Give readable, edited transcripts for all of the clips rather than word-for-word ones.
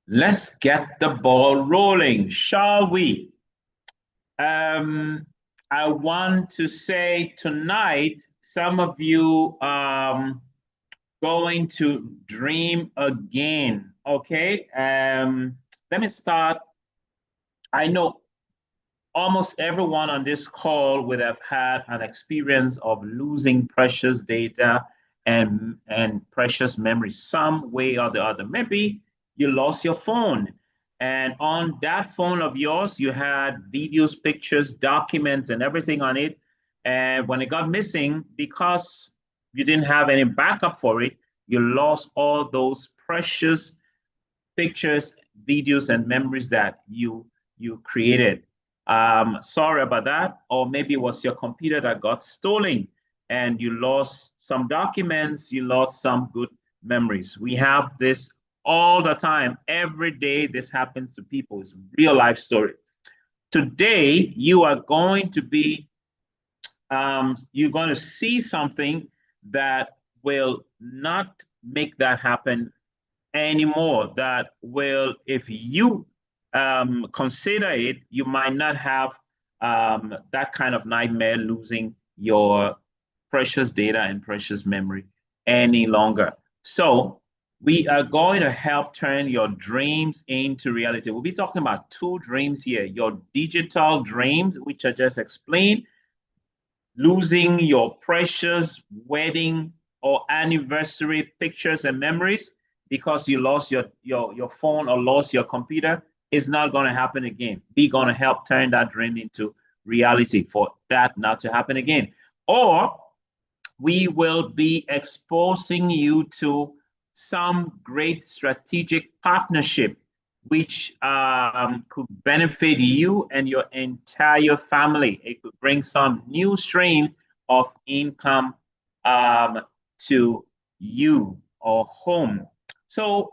Let's get the ball rolling, shall we? Um, I want to say tonight, some of you going to dream again. Okay. Let me start. I know almost everyone on this call would have had an experience of losing precious data and precious memory some way or the other. Maybe you lost your phone, and on that phone of yours, you had videos, pictures, documents, and everything on it. And when it got missing, because you didn't have any backup for it, you lost all those precious pictures, videos, and memories that you created. Sorry about that. Or maybe it was your computer that got stolen and you lost some documents, you lost some good memories. We have this all the time. Every day this happens to people. It's a real life story. Today, you're going to see something that will not make that happen anymore. That will, if you consider it, you might not have that kind of nightmare losing your precious data and precious memory any longer. So we are going to help turn your dreams into reality. We'll be talking about two dreams here: your digital dreams, which I just explained, losing your precious wedding or anniversary pictures and memories because you lost your phone or lost your computer is not going to happen again. We're going to help turn that dream into reality for that not to happen again. Or we will be exposing you to some great strategic partnership which could benefit you and your entire family. It could bring some new stream of income to you or home. So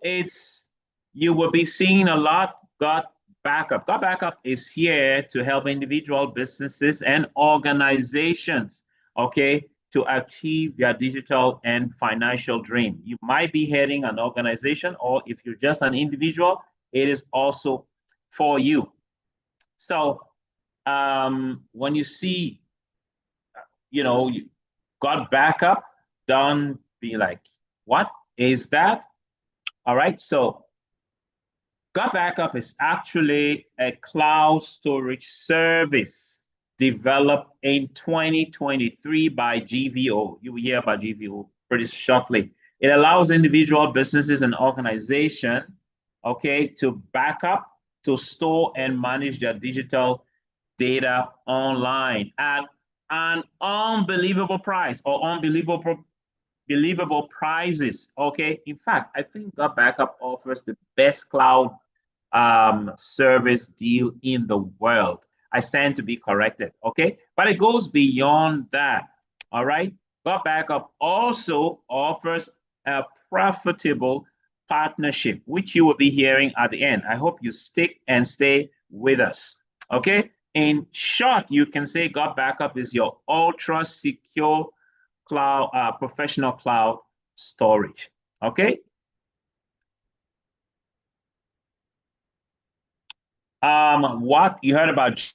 you will be seeing a lot. Gotbackup. Gotbackup is here to help individual businesses and organizations, okay, to achieve their digital and financial dream. You might be heading an organization, or if you're just an individual, it is also for you. So when you see, you Gotbackup, don't be like, what is that? All right. So Gotbackup is actually a cloud storage service developed in 2023 by GVO. You will hear about GVO pretty shortly. It allows individual businesses and organizations, okay, to back up, to store and manage their digital data online at an unbelievable price or unbelievable prices. Okay. In fact, I think Gotbackup offers the best cloud service deal in the world. I stand to be corrected. Okay. But it goes beyond that. All right. Gotbackup also offers a profitable partnership, which you will be hearing at the end. I hope you stick and stay with us. Okay. In short, you can say Gotbackup is your ultra secure cloud, professional cloud storage. Okay. What you heard about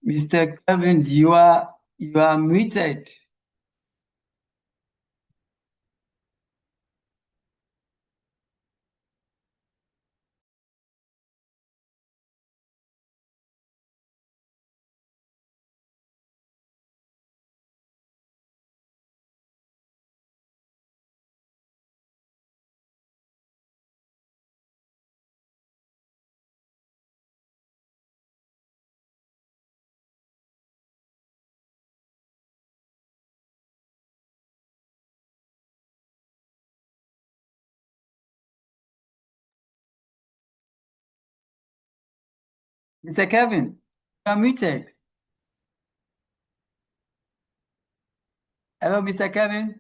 Mr. Kevin, you are muted. Mr. Kevin, you are muted. Hello, Mr. Kevin.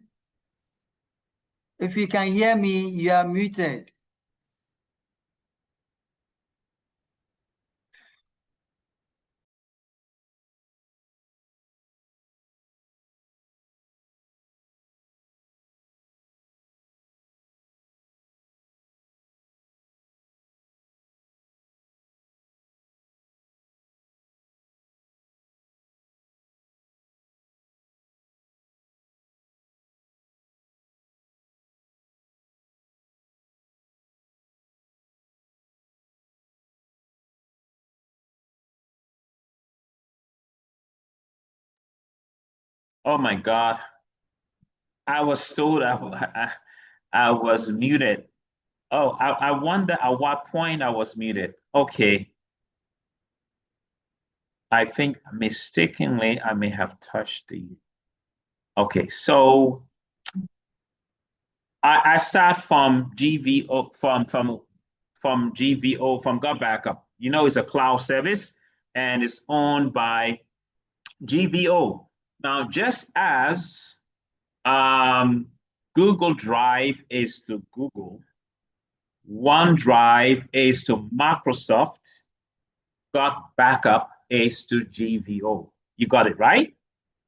If you can hear me, you are muted. Oh my God. I was told I was muted. Oh, I wonder at what point I was muted. Okay. I think mistakenly I may have touched the. Okay, so I start from GVO from GVO from Gotbackup. You know, it's a cloud service and it's owned by GVO. Now, just as Google Drive is to Google, OneDrive is to Microsoft, Gotbackup is to GVO. You got it right?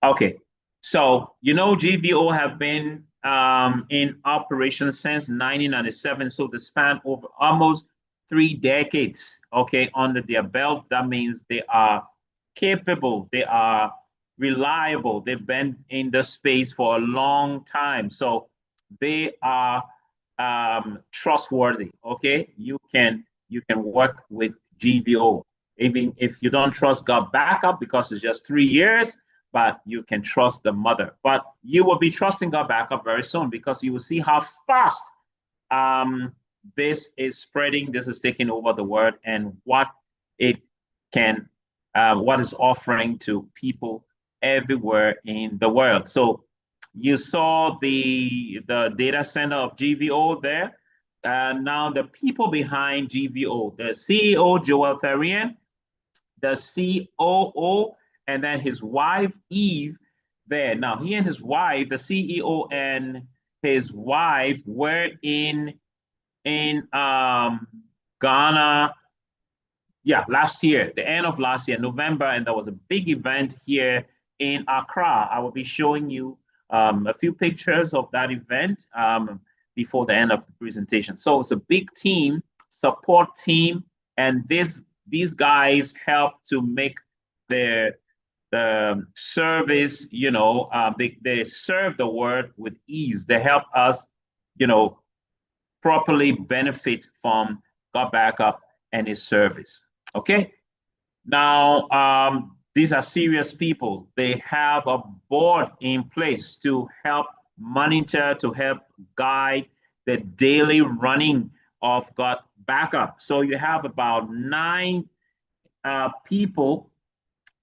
Okay. So, you know, GVO have been in operation since 1997. So they span over almost 3 decades, okay, under their belt. That means they are capable, they are reliable. They've been in the space for a long time. So they are trustworthy, okay? You can work with GVO. Even if you don't trust Gotbackup because it's just 3 years, but you can trust the mother. But you will be trusting Gotbackup very soon because you will see how fast this is spreading, this is taking over the world, and what it can, what is offering to people everywhere in the world. So you saw the data center of GVO there. Now the people behind GVO, the CEO, Joel Therian, the COO, and then his wife, Eve, there. Now, he and his wife, the CEO and his wife, were in Ghana, yeah, last year, the end of last year, November, and there was a big event here in Accra. I will be showing you a few pictures of that event before the end of the presentation. So it's a big team, support team, and these guys help to make the service, they serve the word with ease. They help us, properly benefit from Gotbackup and his service. Okay. Now, these are serious people. They have a board in place to help monitor, to help guide the daily running of Gotbackup. So you have about 9 people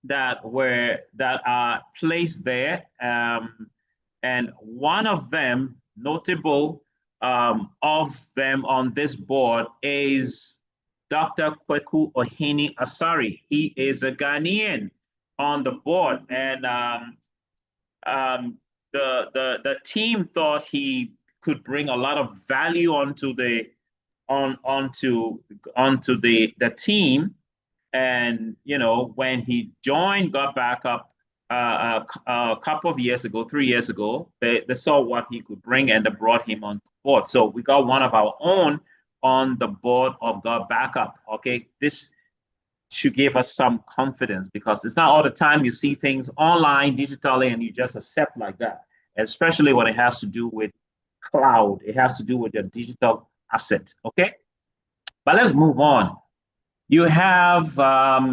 that are placed there, and one of them, notable of them on this board, is Dr. Kweku Ohini Asari. He is a Ghanaian on the board, and the team thought he could bring a lot of value onto the team. And when he joined Gotbackup a couple of years ago, 3 years ago, they saw what he could bring and they brought him on board. So we got one of our own on the board of Gotbackup. Okay, this should give us some confidence because it's not all the time you see things online, digitally, and you just accept like that. Especially when it has to do with cloud, it has to do with your digital asset. Okay, but let's move on. You have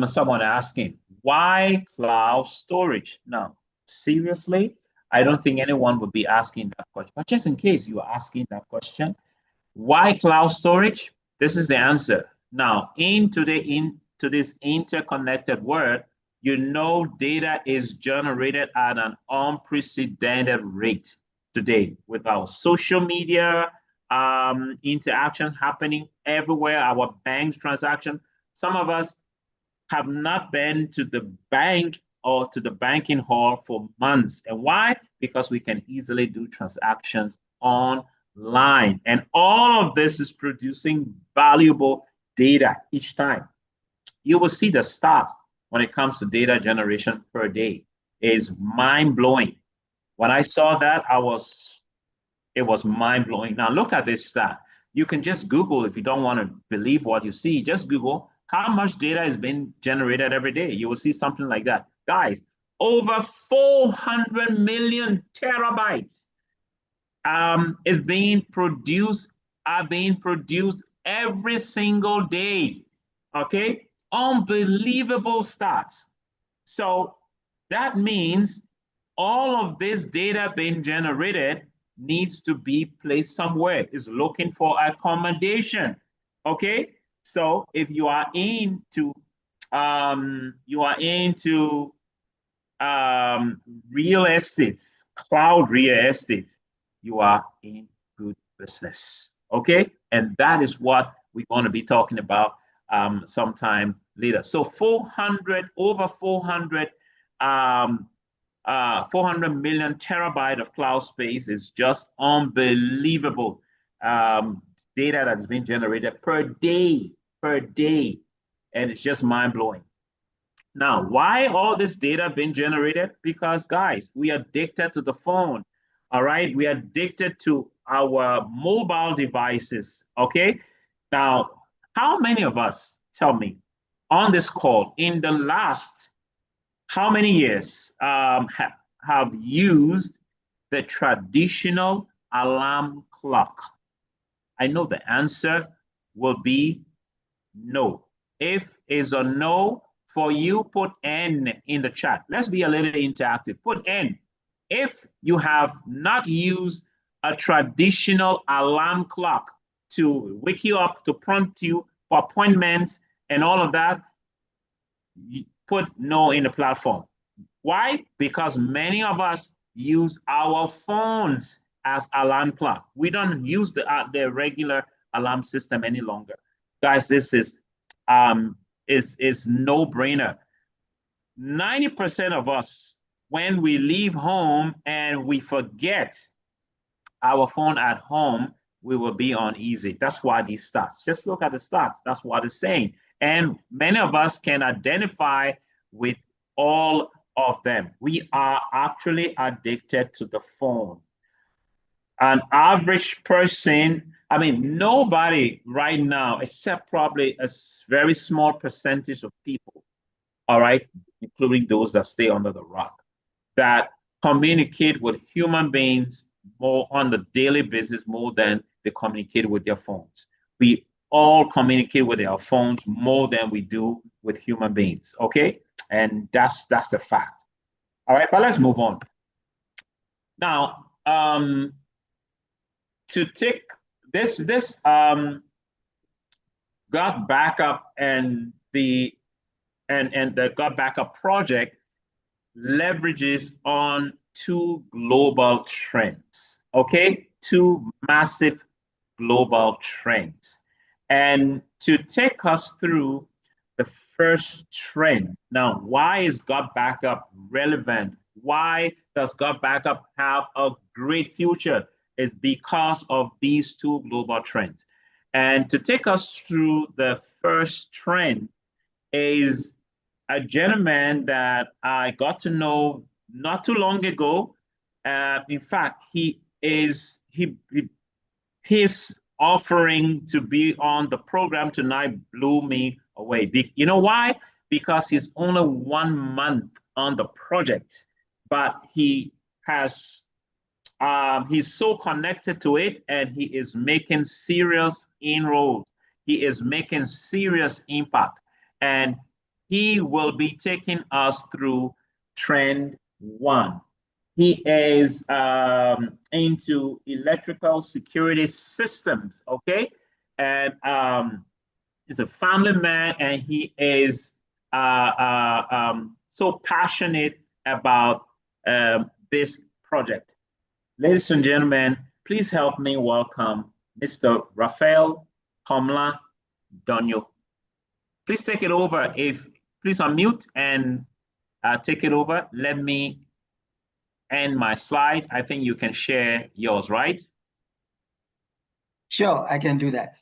someone asking, why cloud storage? Now, seriously, I don't think anyone would be asking that question. But just in case you are asking that question, why cloud storage? This is the answer. Now, into this interconnected world, data is generated at an unprecedented rate today with our social media interactions happening everywhere, our banks transaction. Some of us have not been to the bank or to the banking hall for months. And why? Because we can easily do transactions online. And all of this is producing valuable data each time. You will see the stats when it comes to data generation per day is mind-blowing. When I saw that, it was mind-blowing. Now look at this stat. You can just Google if you don't want to believe what you see. Just Google how much data is being generated every day. You will see something like that. Guys, over 400 million terabytes is are being produced every single day. Okay, unbelievable stats. So that means all of this data being generated needs to be placed somewhere. Is looking for accommodation. Okay, so if you are into real estate, cloud real estate, you are in good business. Okay, and that is what we're going to be talking about sometime later. So 400 over 400 400 million terabyte of cloud space is just unbelievable data that's been generated per day, and it's just mind-blowing. Now, why all this data being generated? Because, guys, we are addicted to the phone, all right? We are addicted to our mobile devices, okay? Now, how many of us, tell me, on this call, in the last how many years have used the traditional alarm clock? I know the answer will be no. If is a no for you, put N in the chat. Let's be a little interactive. Put N. If you have not used a traditional alarm clock to wake you up, to prompt you for appointments and all of that, put no in the platform. Why? Because many of us use our phones as alarm clock. We don't use the regular alarm system any longer. Guys, this is no brainer. 90% of us, when we leave home and we forget our phone at home, we will be uneasy. That's why these stats. Just look at the stats. That's what it's saying. And many of us can identify with all of them. We are actually addicted to the phone. An average person, I mean, nobody right now, except probably a very small percentage of people, all right, including those that stay under the rock, that communicate with human beings more on the daily basis more than they communicate with their phones. We all communicate with our phones more than we do with human beings, okay? And that's the fact. All right, but let's move on. Now, to take this Gotbackup and the Gotbackup project leverages on two global trends, okay? Two massive global trends. And to take us through the first trend. Now, why is Gotbackup relevant? Why does Gotbackup have a great future? It's because of these two global trends. And to take us through the first trend is a gentleman that I got to know not too long ago. In fact, his offering to be on the program tonight blew me away. You know why? Because he's only 1 month on the project, but he has he's so connected to it, and he is making serious inroads. He is making serious impact, and he will be taking us through trend 1. He is into electrical security systems, okay? And he's a family man, and he is so passionate about this project. Ladies and gentlemen, please help me welcome Mr. Rafael Komla Donyo. Please take it over. please unmute and take it over. Let me end my slide. I think you can share yours, right? Sure, I can do that.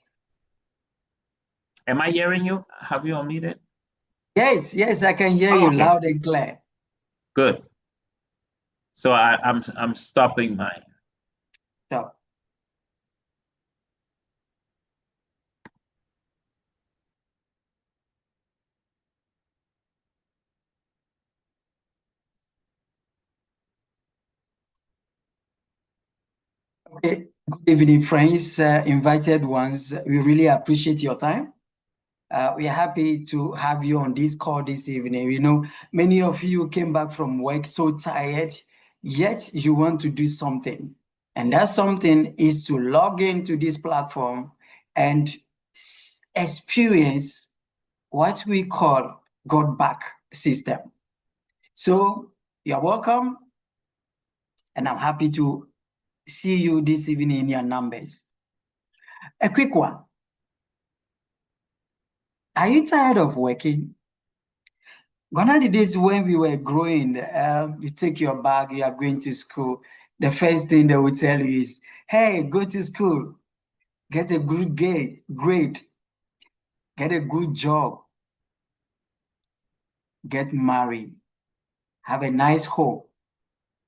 Am I hearing you? Have you unmuted? Yes, I can hear you okay. loud and clear. Good. So I'm stopping my. Sure. Okay. Good evening, friends, invited ones. We really appreciate your time. We are happy to have you on this call this evening. We know many of you came back from work so tired, yet you want to do something. And that something is to log into this platform and experience what we call Gotbackup system. So you're welcome, and I'm happy to see you this evening in your numbers. A quick one. Are you tired of working? Gone are the days when we were growing, you take your bag, you are going to school. The first thing they will tell you is, hey, go to school, get a good grade, get a good job, get married, have a nice home.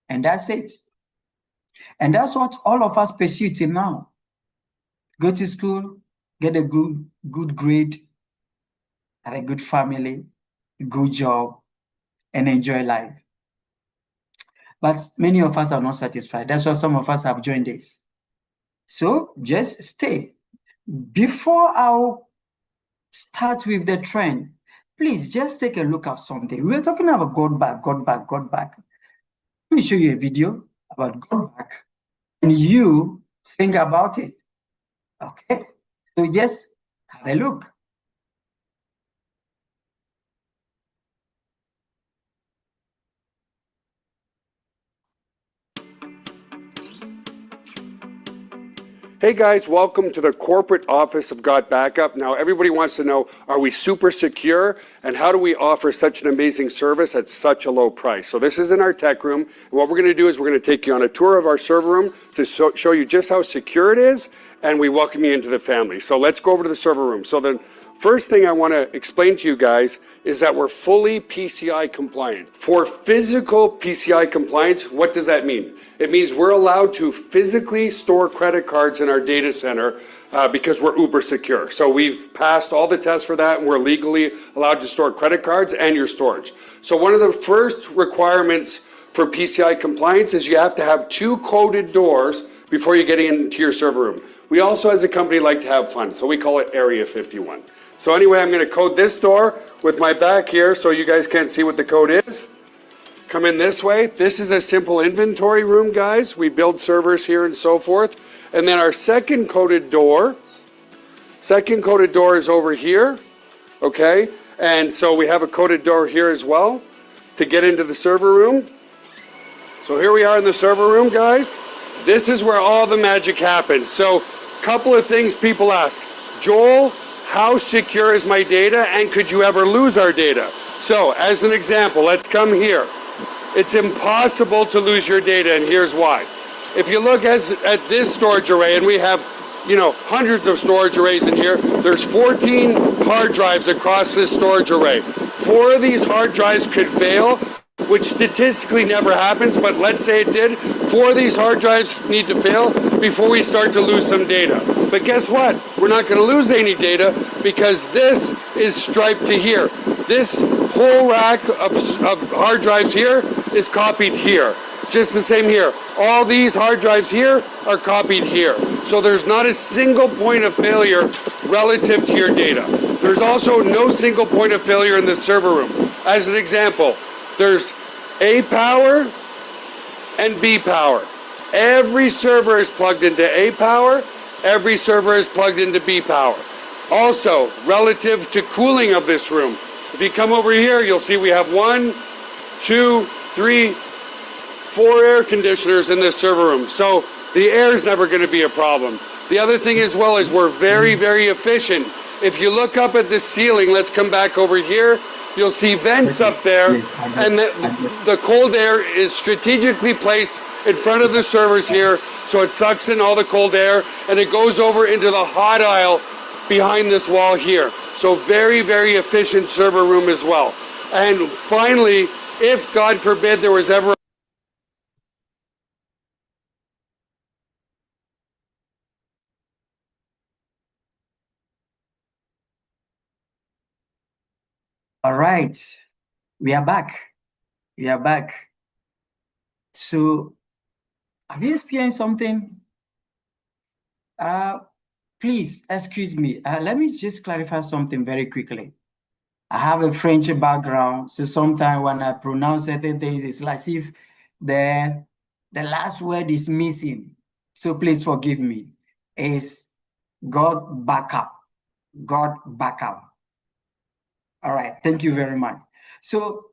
And that's it. And that's what all of us pursue till now. Go to school, get a good grade, have a good family, a good job, and enjoy life. But many of us are not satisfied. That's why some of us have joined this. So just stay. Before I'll start with the trend, please just take a look at something. We were talking about Gotbackup. Let me show you a video about Gotbackup, and you think about it. Okay? So just have a look. Hey guys, welcome to the corporate office of Gotbackup. Now everybody wants to know, are we super secure and how do we offer such an amazing service at such a low price? So this is in our tech room. And what we're going to do is we're going to take you on a tour of our server room to show you just how secure it is, and we welcome you into the family. So let's go over to the server room. So the first thing I want to explain to you guys is that we're fully PCI compliant. For physical PCI compliance, what does that mean? It means we're allowed to physically store credit cards in our data center because we're uber secure. So we've passed all the tests for that, and we're legally allowed to store credit cards and your storage. So one of the first requirements for PCI compliance is you have to have 2 coded doors before you get into your server room. We also, as a company, like to have fun, so we call it Area 51. So anyway, I'm going to code this door with my back here so you guys can't see what the code is. Come in this way. This is a simple inventory room, guys. We build servers here and so forth. And then our second coded door is over here, okay? And so we have a coded door here as well to get into the server room. So here we are in the server room, guys. This is where all the magic happens. So a couple of things people ask. Joel, how secure is my data, and could you ever lose our data? So as an example, let's come here. It's impossible to lose your data, and here's why. If you look at this storage array, and we have, hundreds of storage arrays in here, there's 14 hard drives across this storage array. 4 of these hard drives could fail, which statistically never happens, but let's say it did. 4 of these hard drives need to fail before we start to lose some data. But guess what? We're not going to lose any data because this is striped to here. This whole rack of hard drives here is copied here. Just the same here. All these hard drives here are copied here. So there's not a single point of failure relative to your data. There's also no single point of failure in the server room. As an example, there's A power and B power. Every server is plugged into A power. Every server is plugged into B power. Also, relative to cooling of this room, if you come over here, you'll see we have 1, 2, 3, 4 air conditioners in this server room. So the air is never going to be a problem. The other thing as well is we're very, very efficient. If you look up at the ceiling, let's come back over here. You'll see vents up there, Yes, and the cold air is strategically placed in front of the servers here, so it sucks in all the cold air, and it goes over into the hot aisle behind this wall here. So very, very efficient server room as well. And finally, if God forbid there was ever All right, we are back. We are back. So, have you experienced something? Please excuse me. Let me just clarify something very quickly. I have a French background, so sometimes when I pronounce certain things, it's like if the last word is missing. So please forgive me. It's Gotbackup. Gotbackup. All right, thank you very much. So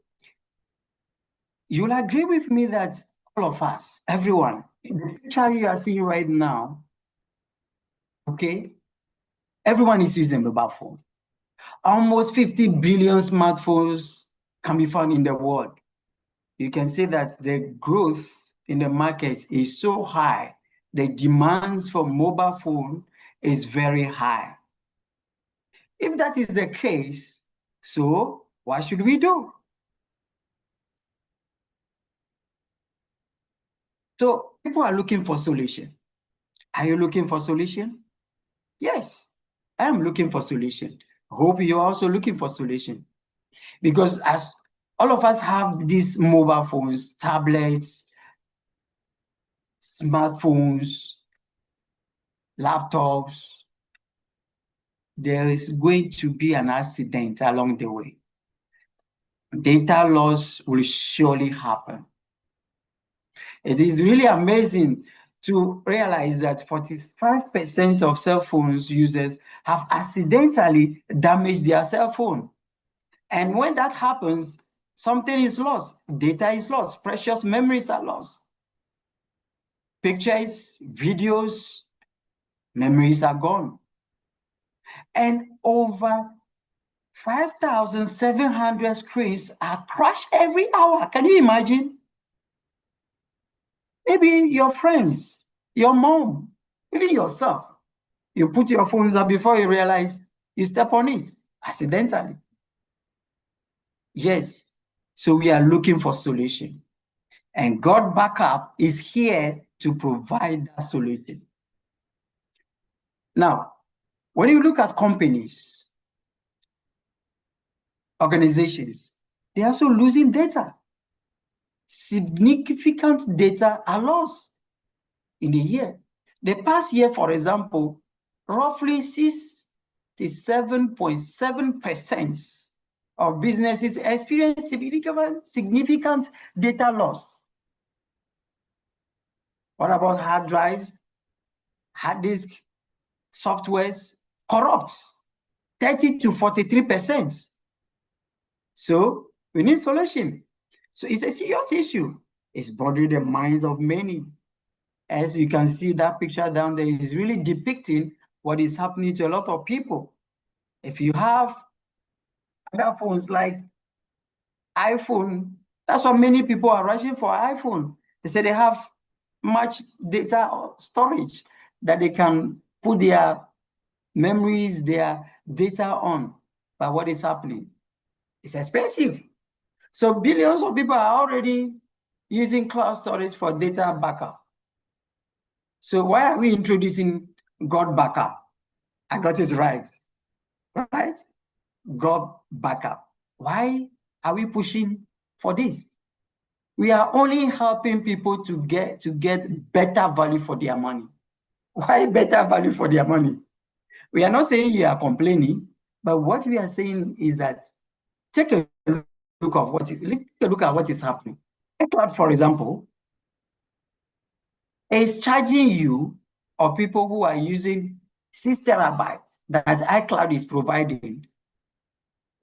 you'll agree with me that all of us, everyone, the picture you are seeing right now, okay, everyone is using mobile phone. Almost 50 billion smartphones can be found in the world. You can see that the growth in the market is so high. The demands for mobile phone is very high. If that is the case, so what should we do? So people are looking for solution. Are you looking for solution? Yes, I am looking for solution. Hope you're also looking for solution. Because as all of us have these mobile phones, tablets, smartphones, laptops, there is going to be an accident along the way. Data loss will surely happen. It is really amazing to realize that 45% of cell phones users have accidentally damaged their cell phone. And when that happens, something is lost. Data is lost. Precious memories are lost. Pictures, videos, memories are gone. And over 5,700 screens are crashed every hour. Can you imagine? Maybe your friends, your mom, even yourself, you put your phones up before you realize you step on it accidentally. Yes, so we are looking for solution. And Gotbackup is here to provide that solution. Now, when you look at companies, organizations, they're also losing data. Significant data are lost in a year. The past year, for example, roughly 67.7% of businesses experienced significant data loss. What about hard drives, hard disk, softwares? Corrupts 30 to 43%. So we need solution. So it's a serious issue. It's bothering the minds of many. As you can see, that picture down there is really depicting what is happening to a lot of people. If you have other phones like iPhone, that's why many people are rushing for iPhone. They say they have much data storage that they can put their memories, their data on. But what is happening? It's expensive. So billions of people are already using cloud storage for data backup. So why are we introducing Gotbackup? I got it right. Gotbackup. Why are we pushing for this? We are only helping people to get better value for their money. Why better value for their money? We are not saying you are complaining, but what we are saying is that take a look at what is happening. iCloud, for example, is charging you or people who are using 6 terabytes that iCloud is providing.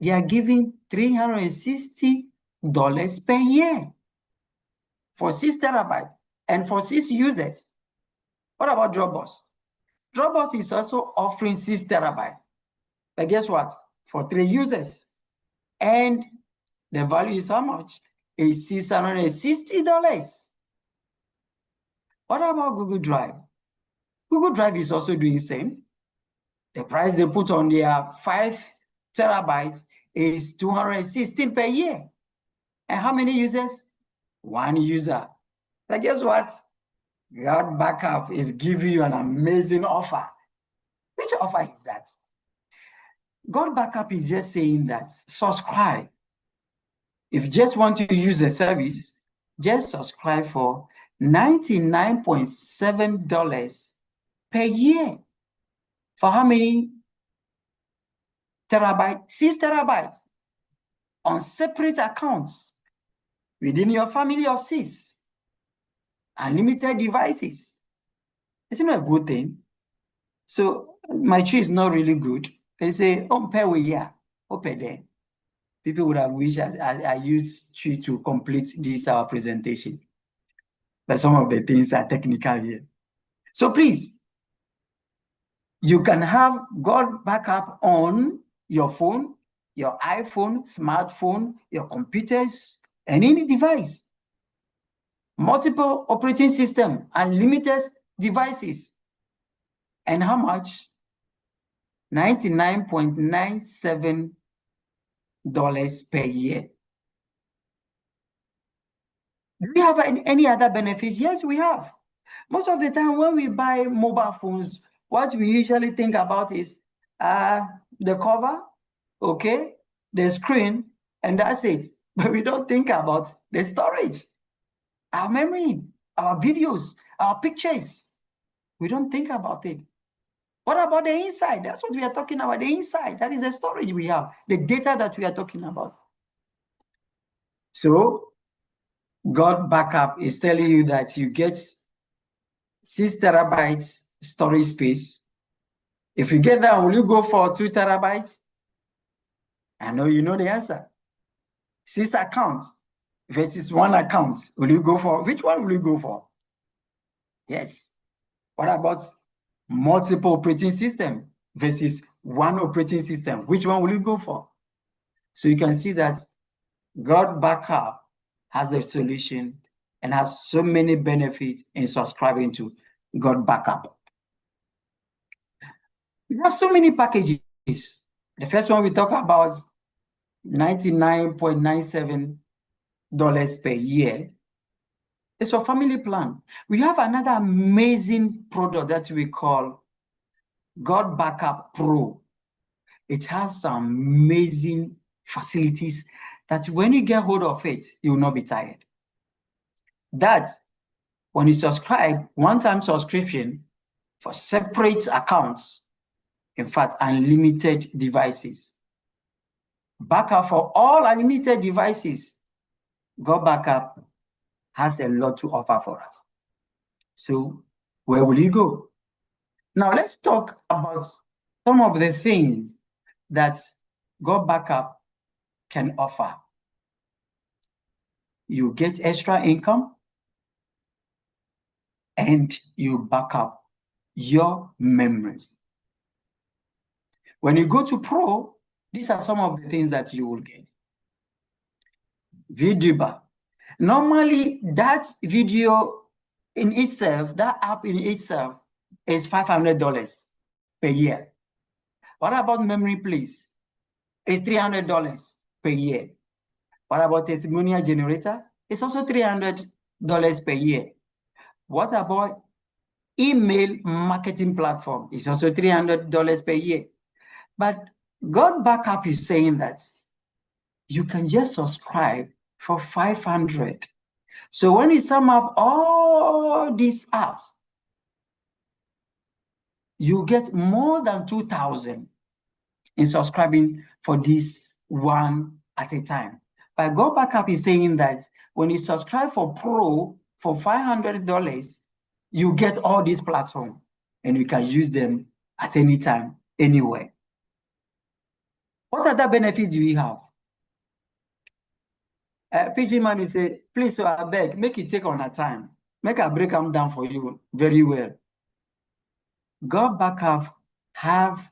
They are giving $360 per year for 6 terabytes and for 6 users. What about Dropbox? Dropbox is also offering 6 terabytes. But guess what? For 3 users. And the value is how much? Is $660. What about Google Drive? Google Drive is also doing the same. The price they put on their 5 terabytes is $216 per year. And how many users? 1 user. But guess what? Gotbackup is giving you an amazing offer. Which offer is that? Gotbackup is just saying that subscribe. If you just want to use the service, just subscribe for $99.7 per year. For how many terabytes? 6 terabytes on separate accounts within your family of 6. Unlimited devices. It's not a good thing. So my tree is not really good. They say, oh, pay we here, open there. People would have wished I used tree to complete this our presentation. But some of the things are technical here. So please, you can have Gotbackup on your phone, your iPhone, smartphone, your computers, and any device. Multiple operating system, unlimited devices. And how much? $99.97 per year. Do we have any other benefits? Yes, we have. Most of the time when we buy mobile phones, what we usually think about is the cover, okay, the screen, and that's it. But we don't think about the storage, our memory, our videos, our pictures. We don't think about it. What about the inside? That's what we are talking about, the inside. That is the storage we have, the data that we are talking about. So Gotbackup is telling you that you get 6 terabytes storage space. If you get that, will you go for 2 terabytes? I know you know the answer. 6 accounts versus 1 account. Will you go for, which one will you go for? Yes. What about multiple operating system versus 1 operating system? Which one will you go for? So you can see that Gotbackup has a solution and has so many benefits in subscribing to Gotbackup. We have so many packages. The first one we talk about, $99.97 per year. It's a family plan. We have another amazing product that we call Gotbackup Pro. It has some amazing facilities that when you get hold of it, you will not be tired. That when you subscribe, one-time subscription for separate accounts, in fact, unlimited devices. Backup for all unlimited devices. Gotbackup has a lot to offer for us. So where will you go? Now let's talk about some of the things that Gotbackup can offer. You get extra income and you back up your memories. When you go to Pro, these are some of the things that you will get. VideoBar. Normally, that video in itself, that app in itself is $500 per year. What about Memory Place? It's $300 per year. What about Testimonial Generator? It's also $300 per year. What about Email Marketing Platform? It's also $300 per year. But Gotbackup is saying that you can just subscribe for $500. So when you sum up all these apps, you get more than 2,000 in subscribing for this one at a time. But Gotbackup is saying that when you subscribe for Pro for $500, you get all these platforms and you can use them at any time, anywhere. What other benefits do we have? PG Man will say, please, so I beg, make it take on a time. Make a break them down for you very well. Gotbackup have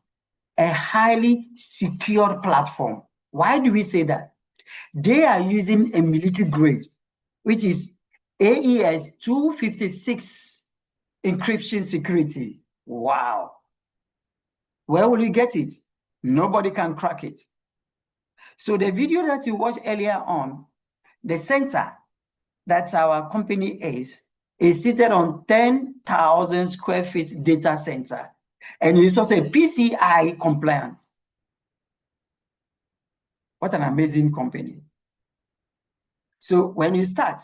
a highly secure platform. Why do we say that? They are using a military grade, which is AES 256 encryption security. Wow. Where will you get it? Nobody can crack it. So the video that you watched earlier on, the center that's our company is seated on 10,000 square feet data center. And it's also a PCI compliant. What an amazing company. So when you start,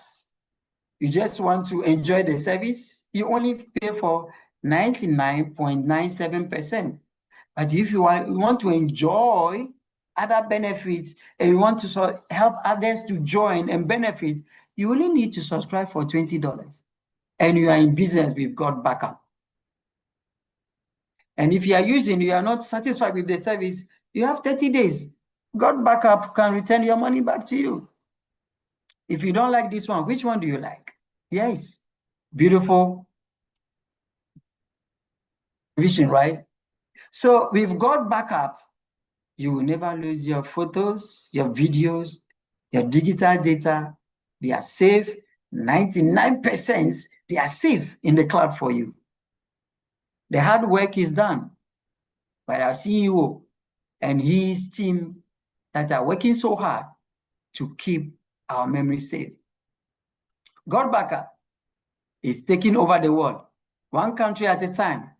you just want to enjoy the service, you only pay for 99.97%. But if you want to enjoy other benefits and you want to help others to join and benefit, you only need to subscribe for $20. And you are in business with Gotbackup. And if you are not satisfied with the service, you have 30 days. Gotbackup can return your money back to you. If you don't like this one, which one do you like? Yes, beautiful vision, right? So with Gotbackup, you will never lose your photos, your videos, your digital data. They are safe. 99%, they are safe in the cloud for you. The hard work is done by our CEO and his team that are working so hard to keep our memory safe. Gotbackup is taking over the world, one country at a time.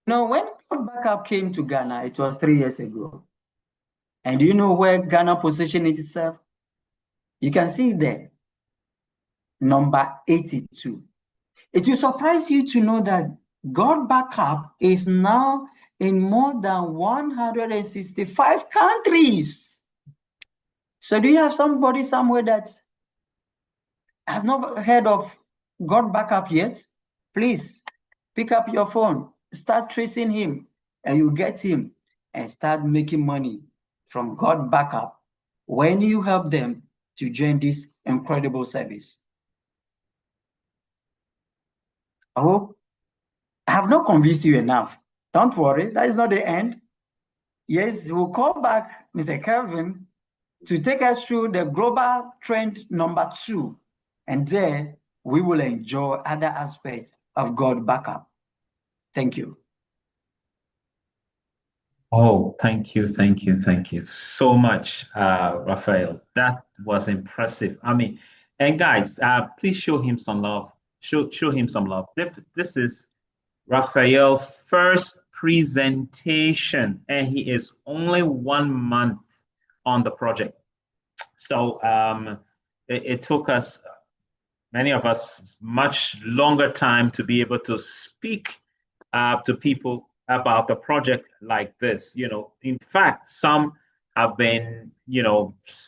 Now, when Gotbackup came to Ghana, it was 3 years ago. And do you know where Ghana positioned itself? You can see there, number 82. It will surprise you to know that Gotbackup is now in more than 165 countries. So do you have somebody somewhere that has not heard of Gotbackup yet? Please pick up your phone, start tracing him, and you get him and start making money from Gotbackup when you help them to join this incredible service. I hope I have not convinced you enough. Don't worry, that is not the end. Yes, we'll call back Mr. Kelvin to take us through the global trend number 2. And there we will enjoy other aspects of Gotbackup. Thank you. Oh, thank you so much, Raphael. That was impressive. I mean, and guys, please show him some love. Show him some love. This is Raphael's first presentation, and he is only 1 month on the project. So it took us, many of us, much longer time to be able to speak to people about the project like this. In fact, some have been,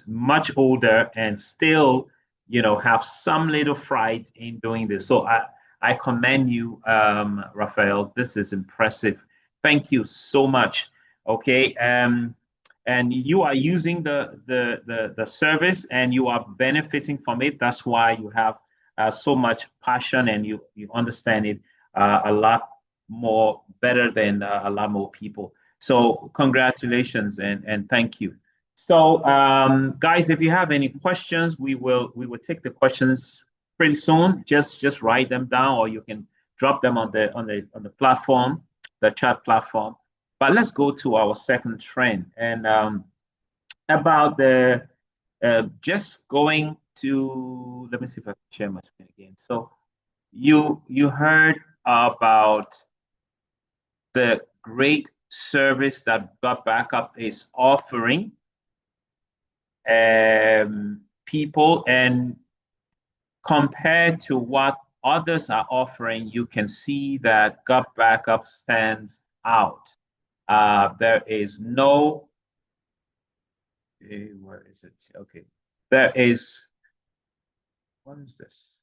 much older and still, have some little fright in doing this. So I commend you, Raphael. This is impressive. Thank you so much. Okay. And you are using the service and you are benefiting from it. That's why you have so much passion and you understand it a lot more better than a lot more people. So congratulations and thank you. So guys, if you have any questions, we will take the questions pretty soon. Just write them down, or you can drop them on the platform, the chat platform. But let's go to our second trend, and about the just going to, let me see if I can share my screen again. So you heard about the great service that Gotbackup is offering people, and compared to what others are offering, you can see that Gotbackup stands out. There is no, where is it? Okay, there is, what is this?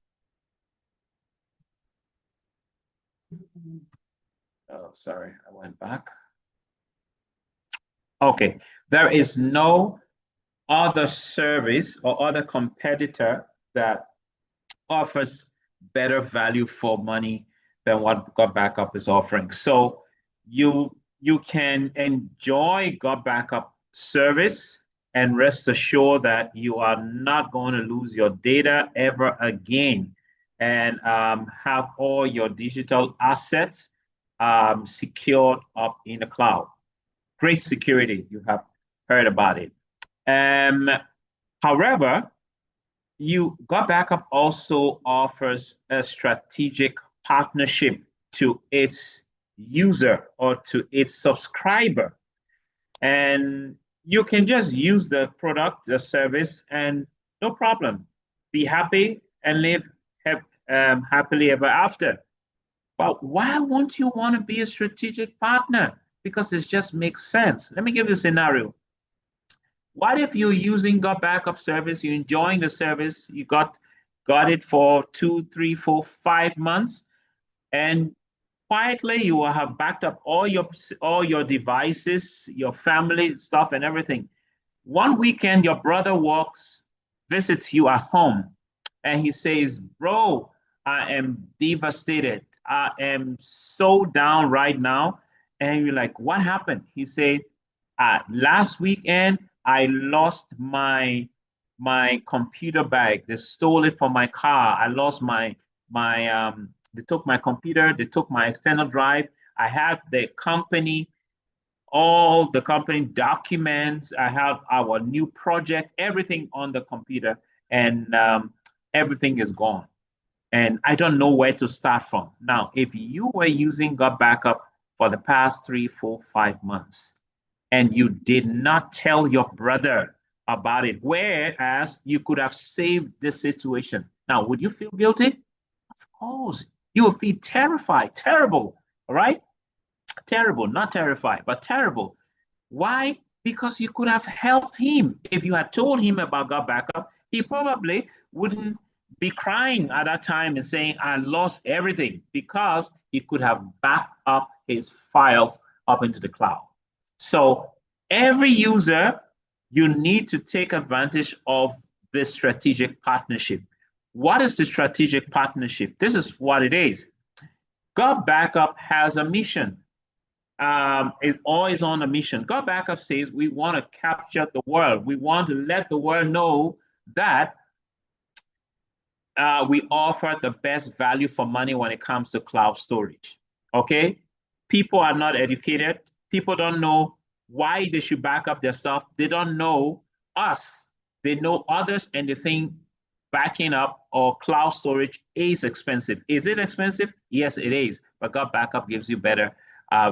Oh, sorry, I went back. Okay, there is no other service or other competitor that offers better value for money than what Gotbackup is offering. So you can enjoy Gotbackup service, and rest assured that you are not going to lose your data ever again, and have all your digital assets secured up in the cloud. Great security, you have heard about it. However, Gotbackup also offers a strategic partnership to its user or to its subscriber. And you can just use the product, the service, and no problem. Be happy and live happily ever after. But why won't you want to be a strategic partner? Because it just makes sense. Let me give you a scenario. What if you're using Gotbackup service, you're enjoying the service, you got it for 2, 3, 4, 5 months, and quietly you will have backed up all your devices, your family stuff and everything. One weekend, your brother visits you at home, and he says, bro, I am devastated. I am so down right now. And you're like, what happened? He said, last weekend, I lost my computer bag. They stole it from my car. I lost they took my computer, they took my external drive. I had all the company documents. I have our new project, everything on the computer, and everything is gone. And I don't know where to start from. Now, if you were using Gotbackup for the past 3, 4, 5 months, and you did not tell your brother about it, whereas you could have saved this situation. Now, would you feel guilty? Of course, you would feel terrified, terrible, all right? Terrible, not terrified, but terrible. Why? Because you could have helped him. If you had told him about Gotbackup, he probably wouldn't be crying at that time and saying, I lost everything, because he could have backed up his files up into the cloud. So every user, you need to take advantage of this strategic partnership. What is the strategic partnership? This is what it is. Gotbackup has a mission. It's always on a mission. Gotbackup says we want to capture the world. We want to let the world know that we offer the best value for money when it comes to cloud storage. Okay? People are not educated. People don't know why they should back up their stuff. They don't know us. They know others, and they think backing up or cloud storage is expensive. Is it expensive? Yes, it is. But Gotbackup gives you better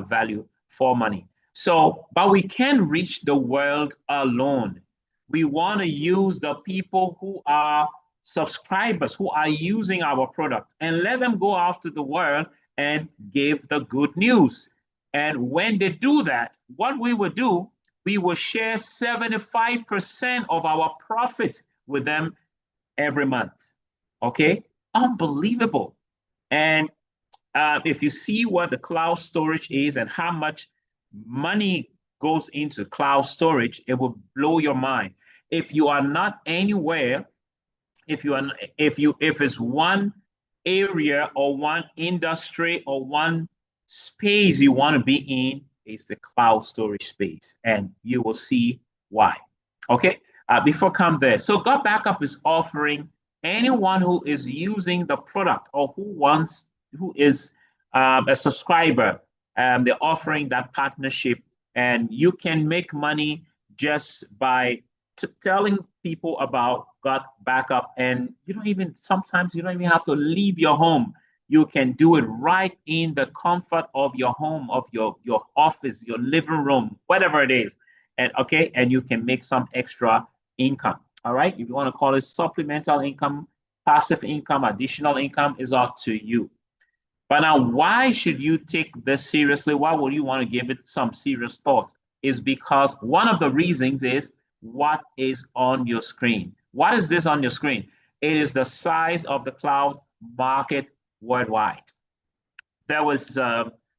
value for money. So, but we can't reach the world alone. We want to use the people who are subscribers, who are using our product, and let them go out to the world and give the good news. And when they do that, what we will do, we will share 75% of our profit with them every month. Okay? Unbelievable. And if you see what the cloud storage is and how much money goes into cloud storage, it will blow your mind. If you are not anywhere, if it's one area or one industry or one space you want to be in, is the cloud storage space, and you will see why. Okay, before come there, so Gotbackup is offering anyone who is using the product or who is a subscriber, they're offering that partnership, and you can make money just by telling people about Gotbackup. And sometimes you don't even have to leave your home. You can do it right in the comfort of your home, of your office, your living room, whatever it is. And you can make some extra income. All right, if you want to call it supplemental income, passive income, additional income, is up to you. But now, why should you take this seriously? Why would you want to give it some serious thought? Is because one of the reasons is what is on your screen. What is this on your screen? It is the size of the cloud market worldwide. There was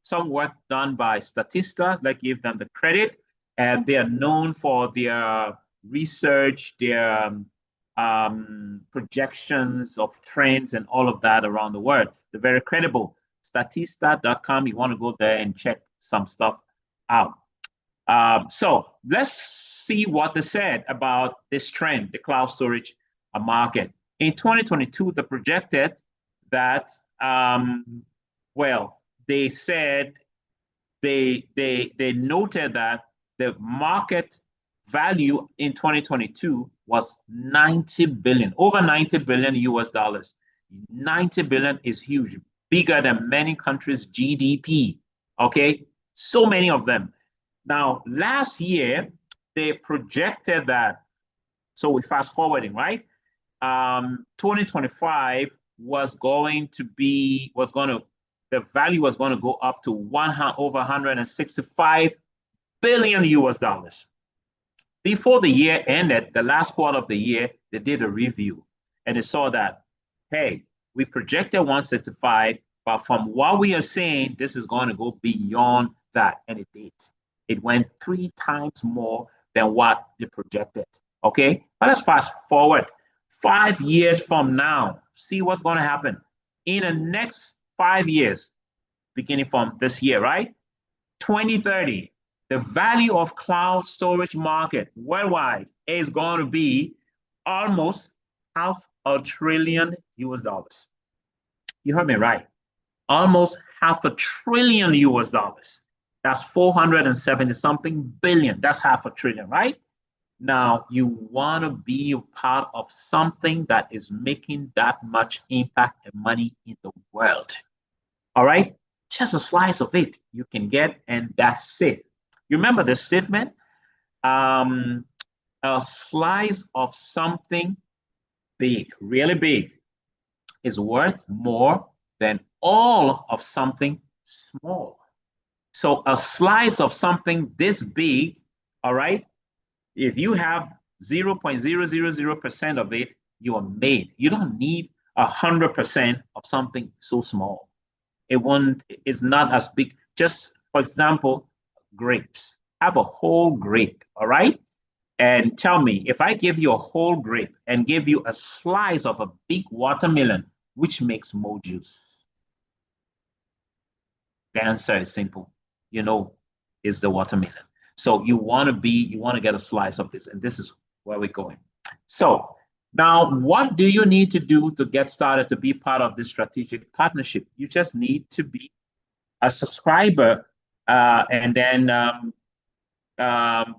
some work done by Statista. Let's give them the credit. And they are known for their research, their projections of trends and all of that around the world. They're very credible. Statista.com, you want to go there and check some stuff out. So let's see what they said about this trend, the cloud storage market. In 2022, they projected that, well, they said they noted that the market value in 2022 was 90 billion, over 90 billion US dollars. 90 billion is huge, bigger than many countries' GDP. Okay, so many of them. Now, last year, they projected that, so we fast forwarding, right? 2025 was going to be, the value was going to go up to over 165 billion US dollars. Before the year ended, the last quarter of the year, they did a review and they saw that, hey, we projected 165, but from what we are saying, this is going to go beyond that. And it did. It went 3 times more than what they projected. Okay, but let's fast forward 5 years from now. See what's going to happen in the next 5 years, beginning from this year, right? 2030, the value of cloud storage market worldwide is going to be almost $500 billion US dollars. You heard me right. Almost $500 billion US dollars. That's 470 something billion. That's $500 billion, right? Now, you want to be a part of something that is making that much impact and money in the world. All right? Just a slice of it you can get, and that's it. You remember the statement? A slice of something big, really big, is worth more than all of something small. So a slice of something this big, all right, if you have 0.000% of it, you are made. You don't need 100% of something so small. It's not as big. Just for example, grapes. Have a whole grape, all right? And tell me, if I give you a whole grape and give you a slice of a big watermelon, which makes more juice? The answer is simple. You know, it's the watermelon. So you want to get a slice of this, and this is where we're going. So now, what do you need to do to get started to be part of this strategic partnership? You just need to be a subscriber and then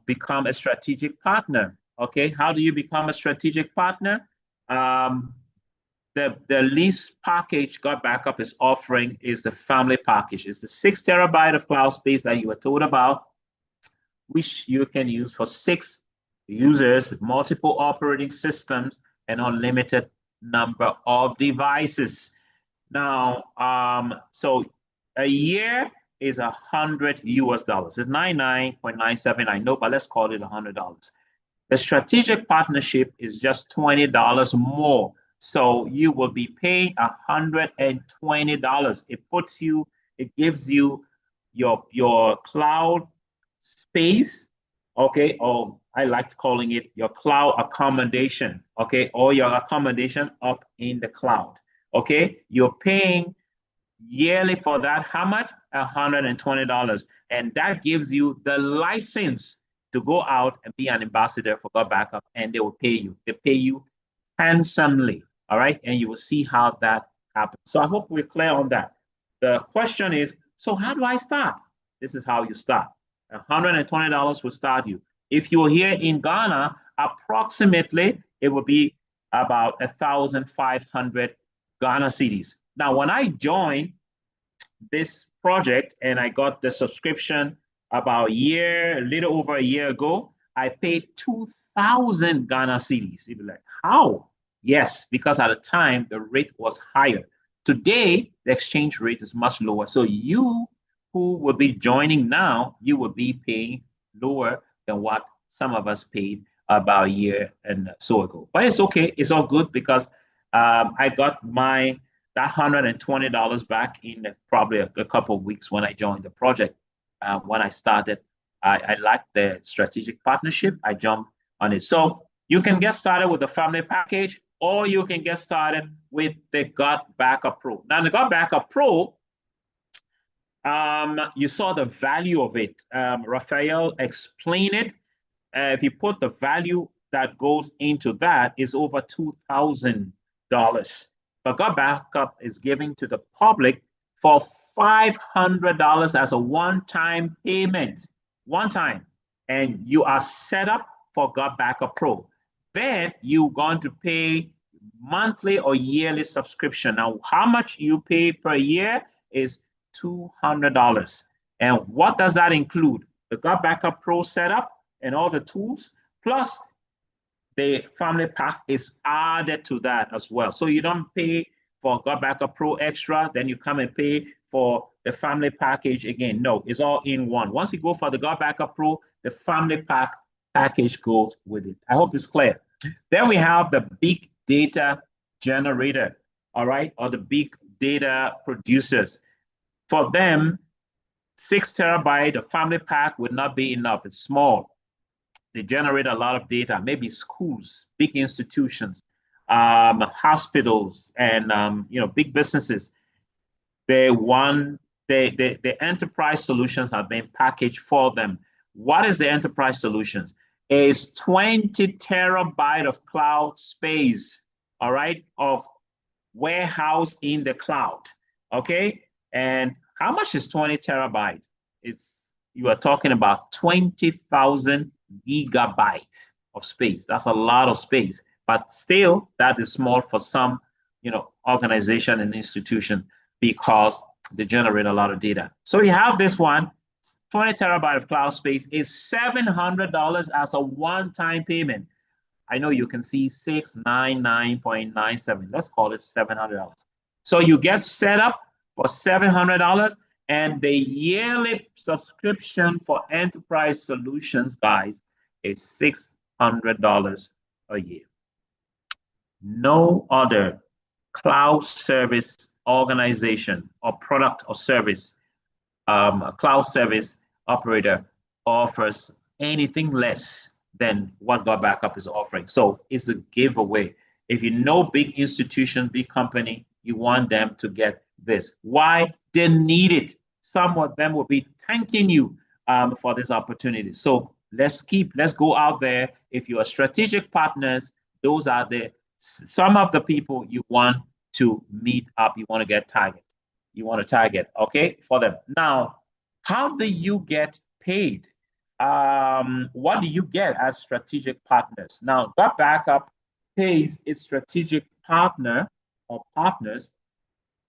become a strategic partner. Okay, how do you become a strategic partner? The least package Gotbackup is offering is the family package. It's the 6 terabyte of cloud space that you were told about, which you can use for 6 users, multiple operating systems, and unlimited number of devices. Now, so a year is $100 US. It's 99.97, I know, but let's call it $100. The strategic partnership is just $20 more. So you will be paying $120. It gives you your cloud space, okay, or I like calling it your cloud accommodation, okay, or your accommodation up in the cloud, okay. You're paying yearly for that. How much? $120. And that gives you the license to go out and be an ambassador for Gotbackup, and they will pay you. They pay you handsomely, all right? And you will see how that happens. So I hope we're clear on that. The question is, so how do I start? This is how you start. $120 will start you. If you're here in Ghana, approximately, it will be about 1,500 Ghana cedis. Now, when I joined this project and I got the subscription about a little over a year ago, I paid 2,000 Ghana cedis. You'd be like, how? Yes, because at the time, the rate was higher. Today, the exchange rate is much lower. So you who will be joining now, you will be paying lower than what some of us paid about a year and so ago. But it's okay. It's all good because I got that $120 back in probably a couple of weeks when I joined the project. When I started, I liked the strategic partnership. I jumped on it. So you can get started with the family package, or you can get started with the Gotbackup Pro. Now, the Gotbackup Pro, You saw the value of it. Raphael explained it. If you put the value that goes into that is over $2,000. But Gotbackup is giving to the public for $500 as a one-time payment, one time. And you are set up for Gotbackup Pro. Then you're going to pay monthly or yearly subscription. Now, how much you pay per year is $200. And what does that include? The Gotbackup Pro setup and all the tools, plus the family pack is added to that as well. So you don't pay for Gotbackup Pro extra, then you come and pay for the family package again. No, it's all in one. Once you go for the Gotbackup Pro, the family package goes with it. I hope it's clear. Then we have the big data generator, all right, or the big data producers. For them, 6 terabyte, the family pack would not be enough. It's small. They generate a lot of data, maybe schools, big institutions, hospitals, and big businesses. The enterprise solutions have been packaged for them. What is the enterprise solutions? It's 20 terabyte of cloud space, all right, of warehouse in the cloud, okay? And how much is 20 terabyte? You are talking about 20,000 gigabytes of space. That's a lot of space, but still that is small for some, organization and institution because they generate a lot of data. So you have this one, 20 terabyte of cloud space is $700 as a one-time payment. I know you can see 699.97. Let's call it $700. So you get set up for $700, and the yearly subscription for enterprise solutions, guys, is $600 a year. No other cloud service organization or product or service, cloud service operator offers anything less than what Gotbackup is offering. So it's a giveaway. If you know big institution, big company, you want them to get this. Why? They need it. Some of them will be thanking you for this opportunity. So let's go out there. If you are strategic partners, those are some of the people you want to meet up. You want to get target. You want to target, okay, for them. Now, how do you get paid? What do you get as strategic partners? Now, Gotbackup pays its strategic partner or partners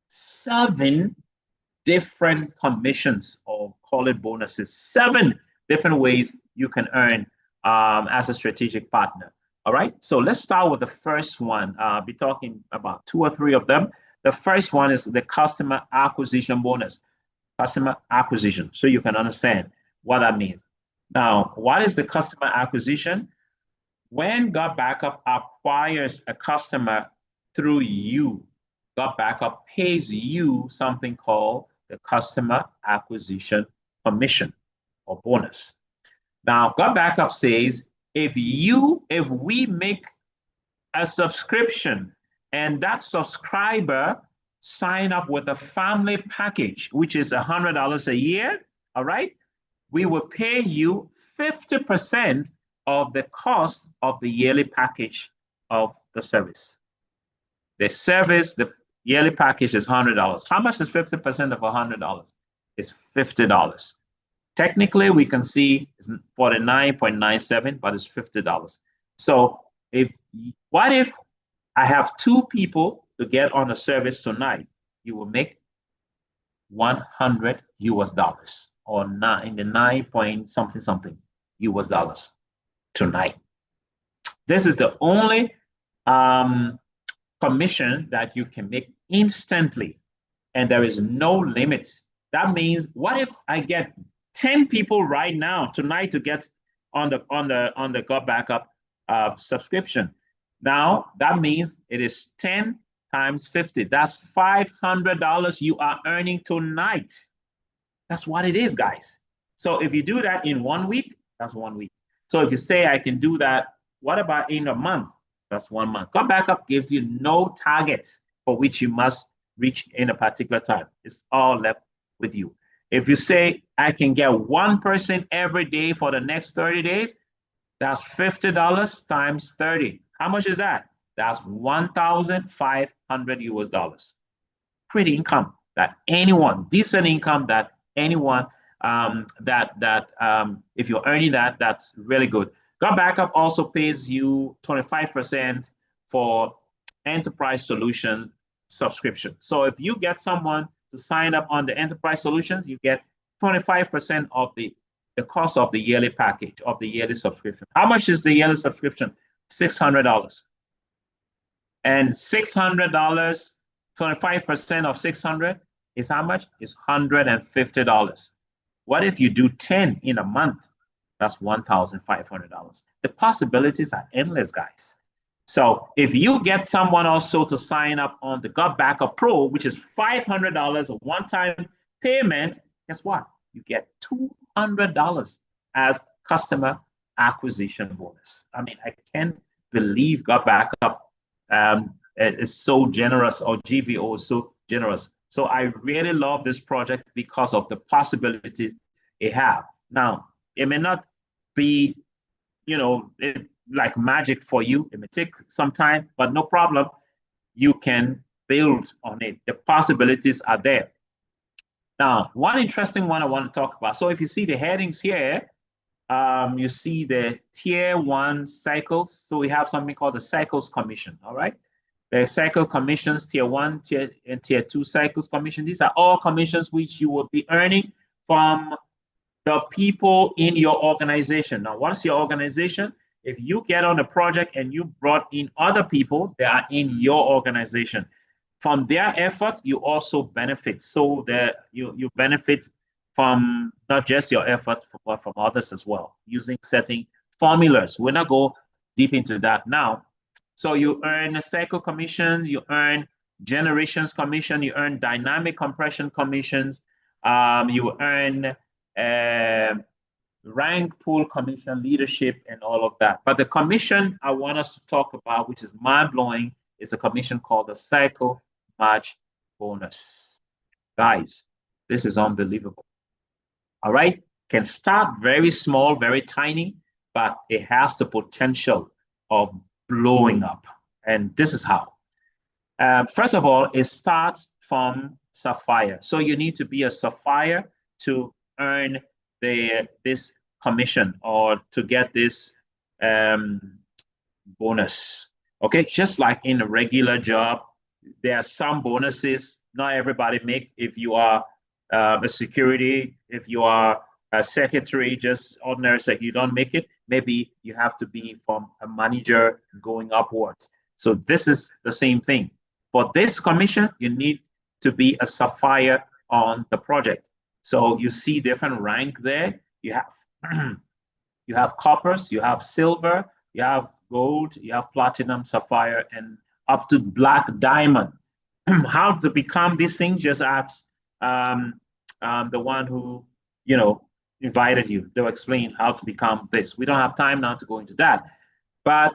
7 different commissions, or call it bonuses, 7 different ways you can earn as a strategic partner. All right, so let's start with the first one. I'll be talking about 2 or 3 of them. The first one is the customer acquisition bonus. Customer acquisition, so you can understand what that means. Now, what is the customer acquisition? When Gotbackup acquires a customer through you, Gotbackup pays you something called the customer acquisition commission or bonus. Now, Gotbackup says, if we make a subscription and that subscriber sign up with a family package, which is $100 a year, all right, we will pay you 50% of the cost of the yearly package of the service. The yearly package is $100. How much is 50% of $100? It's $50. Technically, we can see it's 49.97, but it's $50. So what if I have 2 people to get on a service tonight? You will make $100 US, or in the 9 point something US dollars tonight. This is the only commission that you can make instantly, and there is no limits. That means, what if I get 10 people right now tonight to get on the Gotbackup subscription? Now that means it is 10 times 50. That's $500 you are earning tonight. That's what it is, guys. So if you do that in 1 week, that's 1 week. So if you say I can do that, what about in a month? That's 1 month. Gotbackup gives you no target for which you must reach in a particular time. It's all left with you. If you say, I can get one person every day for the next 30 days, that's $50 times 30. How much is that? That's 1,500 US dollars. Pretty income that anyone, decent income that anyone, if you're earning that, that's really good. Gotbackup also pays you 25% for enterprise solution subscription. So if you get someone to sign up on the enterprise solutions, you get 25% of the cost of the yearly package, of the yearly subscription. How much is the yearly subscription? $600. And $600, 25% of 600 is how much? Is $150. What if you do 10 in a month? That's $1,500. The possibilities are endless, guys. So if you get someone also to sign up on the Gotbackup Pro, which is $500 a one-time payment, guess what? You get $200 as customer acquisition bonus. I mean, I can't believe Gotbackup is so generous, or GVO is so generous. So I really love this project because of the possibilities it has. Now, it may not be, like magic for you. It may take some time, but no problem. You can build on it. The possibilities are there. Now, one interesting one I want to talk about. So if you see the headings here, you see the tier 1 cycles. So we have something called the cycles commission, all right? The cycle commissions, tier 1, and tier 2 cycles commission. These are all commissions which you will be earning from the people in your organization. Now, what's your organization? If you get on a project and you brought in other people that are in your organization, from their effort, you also benefit. So that you benefit from not just your effort, but from others as well, using certain formulas. We're not go deep into that now. So you earn a cycle commission, you earn generations commission, you earn dynamic compression commissions, you earn rank pool commission, leadership, and all of that. But the commission I want us to talk about, which is mind-blowing, is a commission called the cycle match bonus. Guys, this is unbelievable. All right, can start very small, very tiny, but it has the potential of blowing up. And this is how. First of all, it starts from Sapphire. So you need to be a Sapphire to earn this commission or to get this bonus. Okay, just like in a regular job, there are some bonuses not everybody make. If you are a security, if you are a secretary, just ordinary secretary, you don't make it. Maybe you have to be from a manager going upwards. So this is the same thing. For this commission, you need to be a Sapphire on the project. So you see different rank there. You have coppers, you have silver, you have gold, you have platinum, sapphire, and up to black diamond. How to become these things? Just ask the one who invited you. They'll explain how to become this. We don't have time now to go into that, but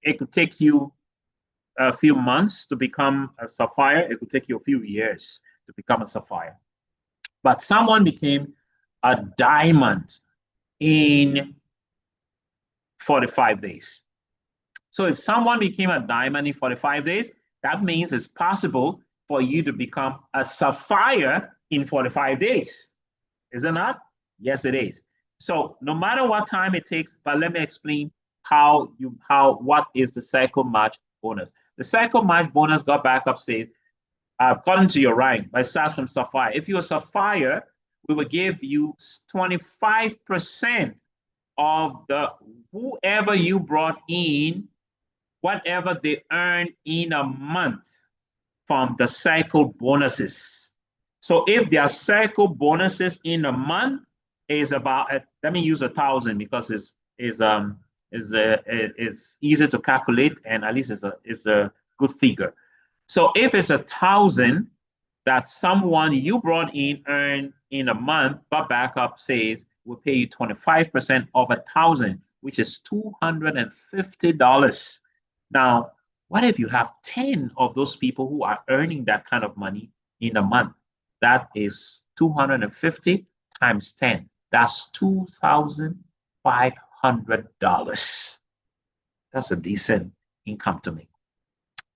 it could take you a few months to become a sapphire. It could take you a few years to become a sapphire. But someone became a diamond in 45 days. So if someone became a diamond in 45 days, that means it's possible for you to become a sapphire in 45 days. Is it not? Yes, it is. So no matter what time it takes, but let me explain what is the cycle match bonus. The cycle match bonus Gotbackup says, according to your rank, but it starts from sapphire. If you're a sapphire, we will give you 25% of whoever you brought in, whatever they earn in a month from the cycle bonuses. So if their cycle bonuses in a month is about, let me use 1,000 because it's easy to calculate, and at least it's a good figure. So if it's 1,000 that someone you brought in earned in a month, Gotbackup says we'll pay you 25% of 1,000, which is $250. Now, what if you have 10 of those people who are earning that kind of money in a month? that is 250 times 10. That's $2,500. That's a decent income to me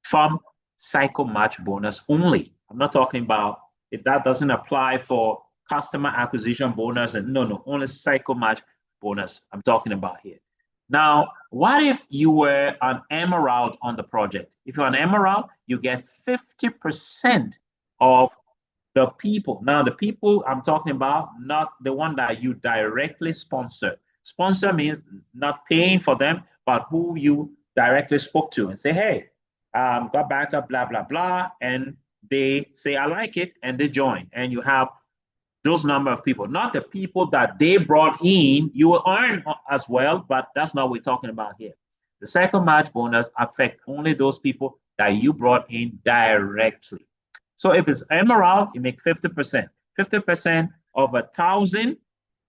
from cycle match bonus only. I'm not talking about if that doesn't apply for customer acquisition bonus, and no, only cycle match bonus I'm talking about here. Now, what if you were an emerald on the project? If you're an emerald, you get 50% of the people. Now, the people I'm talking about, not the one that you directly sponsor. Sponsor means not paying for them, but who you directly spoke to and say, hey, Gotbackup, blah, blah, blah. And they say, I like it, and they join. And you have those number of people, not the people that they brought in. You will earn as well, but that's not what we're talking about here. The cycle match bonus affect only those people that you brought in directly. So if it's emerald, you make 50%. 50% of 1,000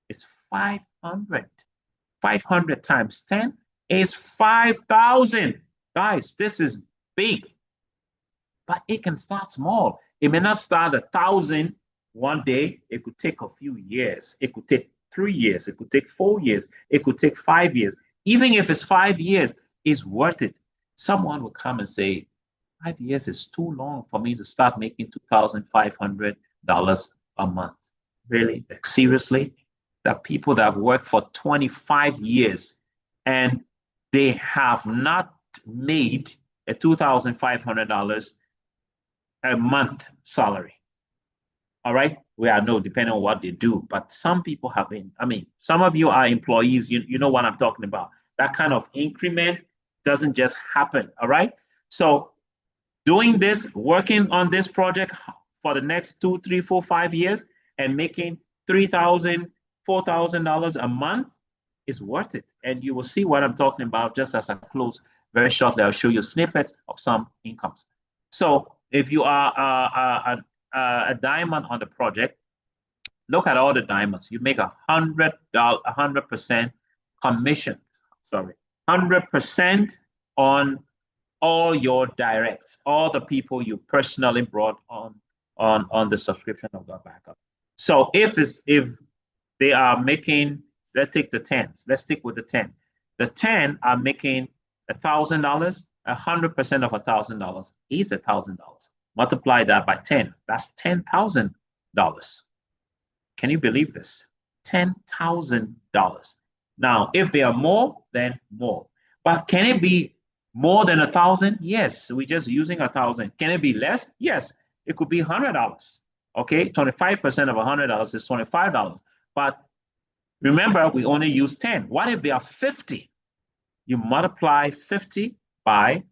is 500. 500 times 10 is 5,000. Guys, this is big, but it can start small. It may not start 1,000 one day. It could take a few years. It could take 3 years. It could take 4 years. It could take 5 years. Even if it's 5 years, it's worth it. Someone will come and say, 5 years is too long for me to start making $2,500 a month. Really? Like, seriously? The people that have worked for 25 years and they have not made a $2,500 a month salary. All right. We are no, depending on what they do, but some people have been, I mean, some of you are employees, you know what I'm talking about. That kind of increment doesn't just happen. All right. So doing this, working on this project for the next 2, 3, 4, 5 years and making $3,000, $4,000 a month is worth it. And you will see what I'm talking about just as I close very shortly. I'll show you snippets of some incomes. So if you are a diamond on the project, look at all the diamonds. You make $100% commission. Sorry, 100% on all your directs, all the people you personally brought on the subscription of Gotbackup. So if they are making, let's take the 10s. Let's stick with the 10. The 10 are making $1,000. 100% of $1,000 is $1,000. Multiply that by 10. That's $10,000. Can you believe this? $10,000. Now, if they are more, then more. But can it be more than 1,000? Yes. We're just using 1,000. Can it be less? Yes. It could be $100. Okay, 25% of $100 is $25. But remember, we only use 10. What if they are 50? You multiply 50 by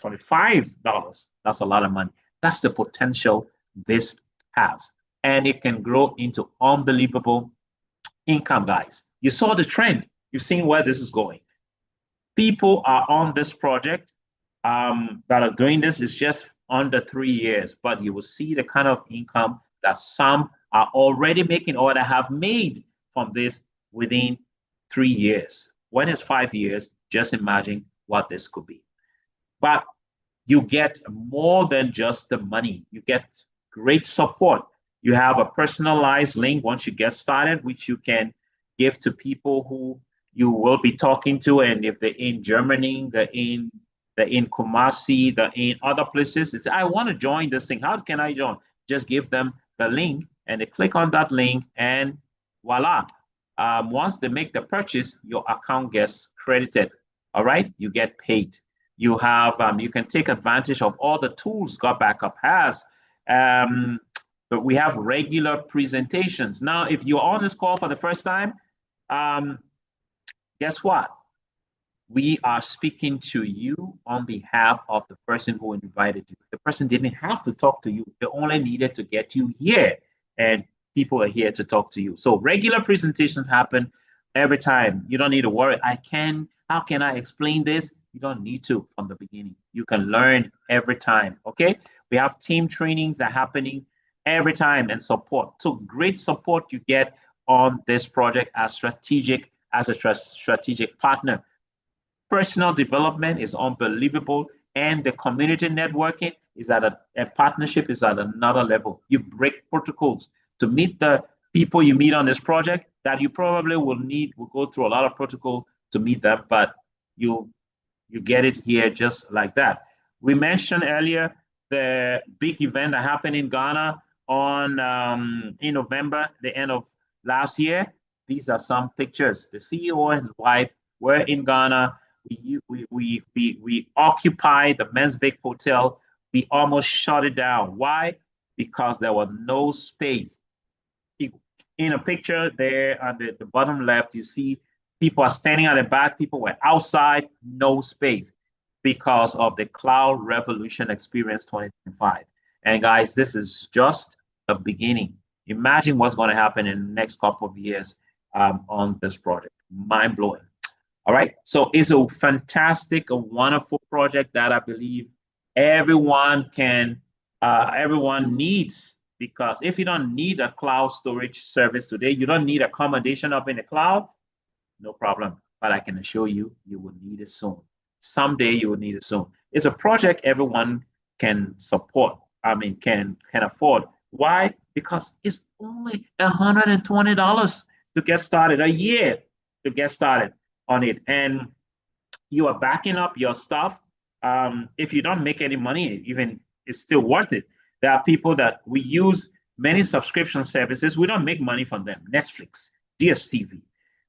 $25. That's a lot of money. That's the potential this has. And it can grow into unbelievable income, guys. You saw the trend. You've seen where this is going. People are on this project that are doing this. It's just under 3 years, but you will see the kind of income that some are already making or that have made from this within 3 years. When it's 5 years, just imagine what this could be. But you get more than just the money. You get great support. You have a personalized link once you get started, which you can give to people who you will be talking to. And if they're in Germany, they're in Kumasi, they're in other places, it's, I want to join this thing. How can I join? Just give them the link and they click on that link and voila. Once they make the purchase, your account gets credited. All right, you get paid. You have, you can take advantage of all the tools Gotbackup has. But we have regular presentations. Now, if you're on this call for the first time, guess what? We are speaking to you on behalf of the person who invited you. The person didn't have to talk to you. They only needed to get you here. And people are here to talk to you. So regular presentations happen every time. You don't need to worry. How can I explain this? You don't need to from the beginning. You can learn every time, okay? We have team trainings that are happening every time and support. So great support you get on this project as a strategic partner. Personal development is unbelievable. and the community networking is at a partnership is at another level. You break protocols to meet the people you meet on this project that you probably will go through a lot of protocol to meet them, but you get it here just like that. We mentioned earlier the big event that happened in Ghana in November, the end of last year. These are some pictures. The CEO and his wife were in Ghana. We occupied the Men's Vic Hotel. We almost shut it down. Why? Because there was no space. In a picture there on the bottom left, you see people are standing at the back. People were outside, no space because of the Cloud Revolution Experience 2025. And guys, this is just the beginning. Imagine what's going to happen in the next couple of years on this project. Mind blowing. All right. So it's a fantastic, a wonderful project that I believe everyone needs, because if you don't need a cloud storage service today, you don't need accommodation up in the cloud, no problem. But I can assure you, you will need it soon. Someday you will need it soon. It's a project everyone can support. Can afford. Why? Because it's only $120 to get started, a year to get started on it. And you are backing up your stuff. If you don't make any money, even it's still worth it. There are people that we use many subscription services. We don't make money from them. Netflix, DSTV,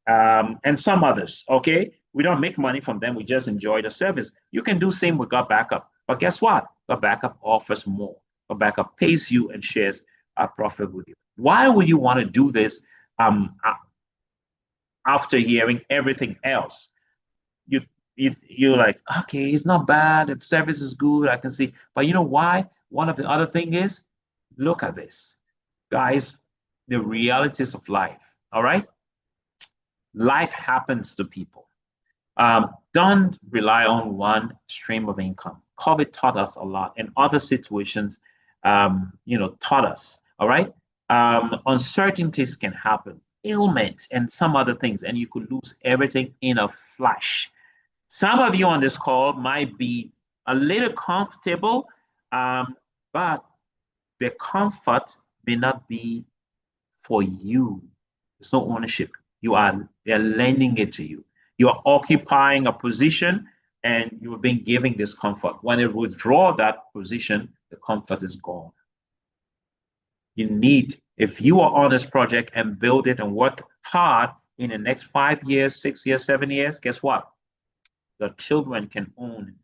and some others, okay? We don't make money from them. We just enjoy the service. You can do same with Gotbackup. But guess what? Gotbackup offers more. Gotbackup pays you and shares a profit with you. Why would you want to do this after hearing everything else? You're like, okay, it's not bad. The service is good. I can see. But you know why? One of the other thing is, look at this. Guys, the realities of life, all right? Life happens to people. Don't rely on one stream of income. COVID taught us a lot, and other situations, taught us, all right? Uncertainties can happen, ailments, and some other things, and you could lose everything in a flash. Some of you on this call might be a little comfortable, but the comfort may not be for you. There's no ownership. They're lending it to you. You're occupying a position and you're being given this comfort. When you withdraw that position, the comfort is gone. If you are on this project and build it and work hard in the next 5 years, 6 years, 7 years, guess what? The children can own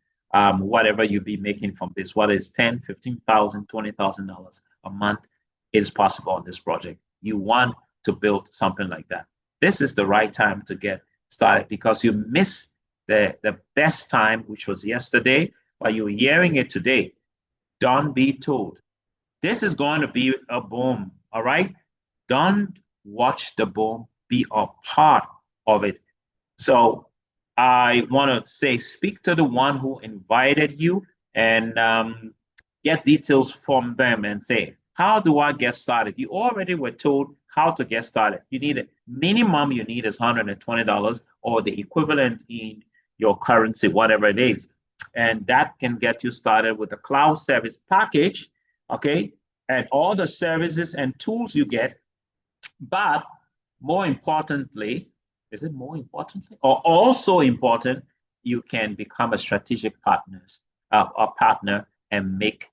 whatever you be making from this, whether it's $10,000, $15,000, $20,000 a month. It is possible on this project. You want to build something like that. This is the right time to get started, because you missed the best time, which was yesterday, but you're hearing it today. Don't be told. This is going to be a boom, all right? Don't watch the boom, be a part of it. So I want to say, speak to the one who invited you and get details from them and say, how do I get started? You already were told how to get started. You need it. Minimum you need is $120 or the equivalent in your currency, whatever it is. And that can get you started with the cloud service package, okay? And all the services and tools you get. But more importantly, is it more importantly or also important, you can become a strategic partner and make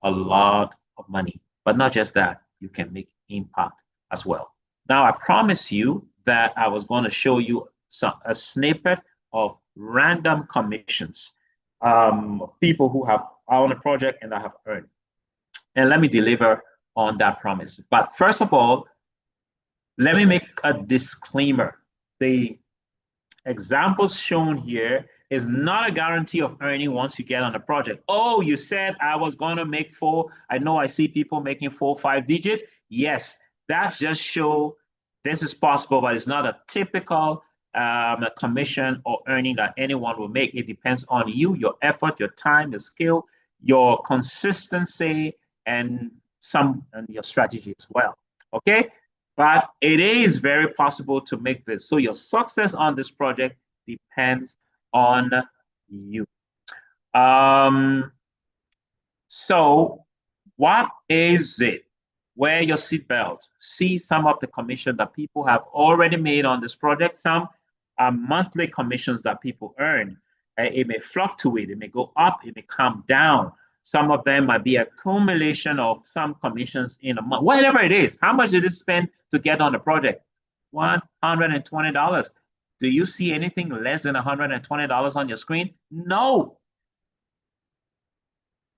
a lot of money. But not just that, you can make impact as well. Now, I promise you that I was going to show you a snippet of random commissions, people who are on a project and that have earned. And let me deliver on that promise. But first of all, let me make a disclaimer. The examples shown here is not a guarantee of earning once you get on the project. Oh, you said I was going to make 4. I know I see people making 4, 5 digits. Yes, that's just show this is possible, but it's not a typical commission or earning that anyone will make. It depends on you, your effort, your time, your skill, your consistency, and your strategy as well. Okay. But it is very possible to make this. So your success on this project depends on you. So what is it? Wear your seatbelt. See some of the commission that people have already made on this project. Some are monthly commissions that people earn. It may fluctuate, it may go up, it may come down. Some of them might be accumulation of some commissions in a month, whatever it is. How much did you spend to get on the project? $120. Do you see anything less than $120 on your screen? No.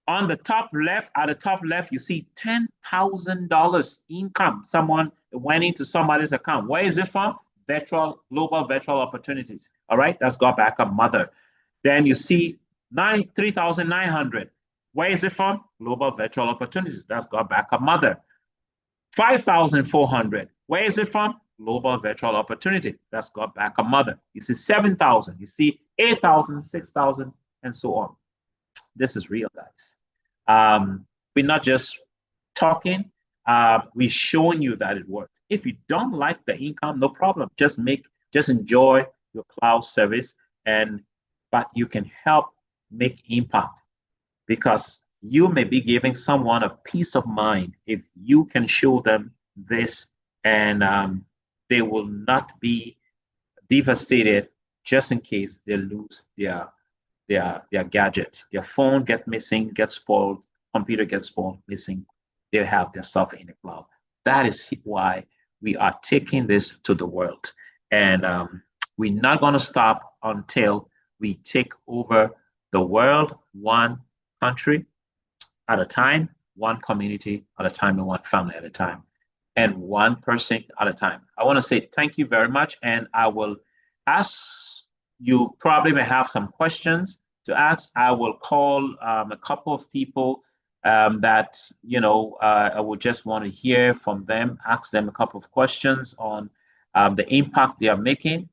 On the top left, at the top left, you see $10,000 income. Someone went into somebody's account. Where is it from? Global virtual opportunities. All right, that's Gotbackup Mother. Then you see 3,900. Where is it from? Global virtual opportunities. That's Gotbackup Mother. 5,400. Where is it from? Global virtual opportunity. That's Gotbackup Mother. You see 7,000. You see 8,000, 6,000, and so on. This is real, guys. We're not just talking. We're showing you that it works. If you don't like the income, no problem. Just enjoy your cloud service, but you can help make impact, because you may be giving someone a peace of mind if you can show them this, and they will not be devastated just in case they lose their gadget. Their phone get missing, gets spoiled, computer gets spoiled, missing. They have their stuff in the cloud. That is why we are taking this to the world. And we're not going to stop until we take over the world, one country at a time, one community at a time, and one family at a time, and one person at a time. I want to say thank you very much, and I will ask, you probably may have some questions to ask. I will call a couple of people that, I would just want to hear from them, ask them a couple of questions on the impact they are making.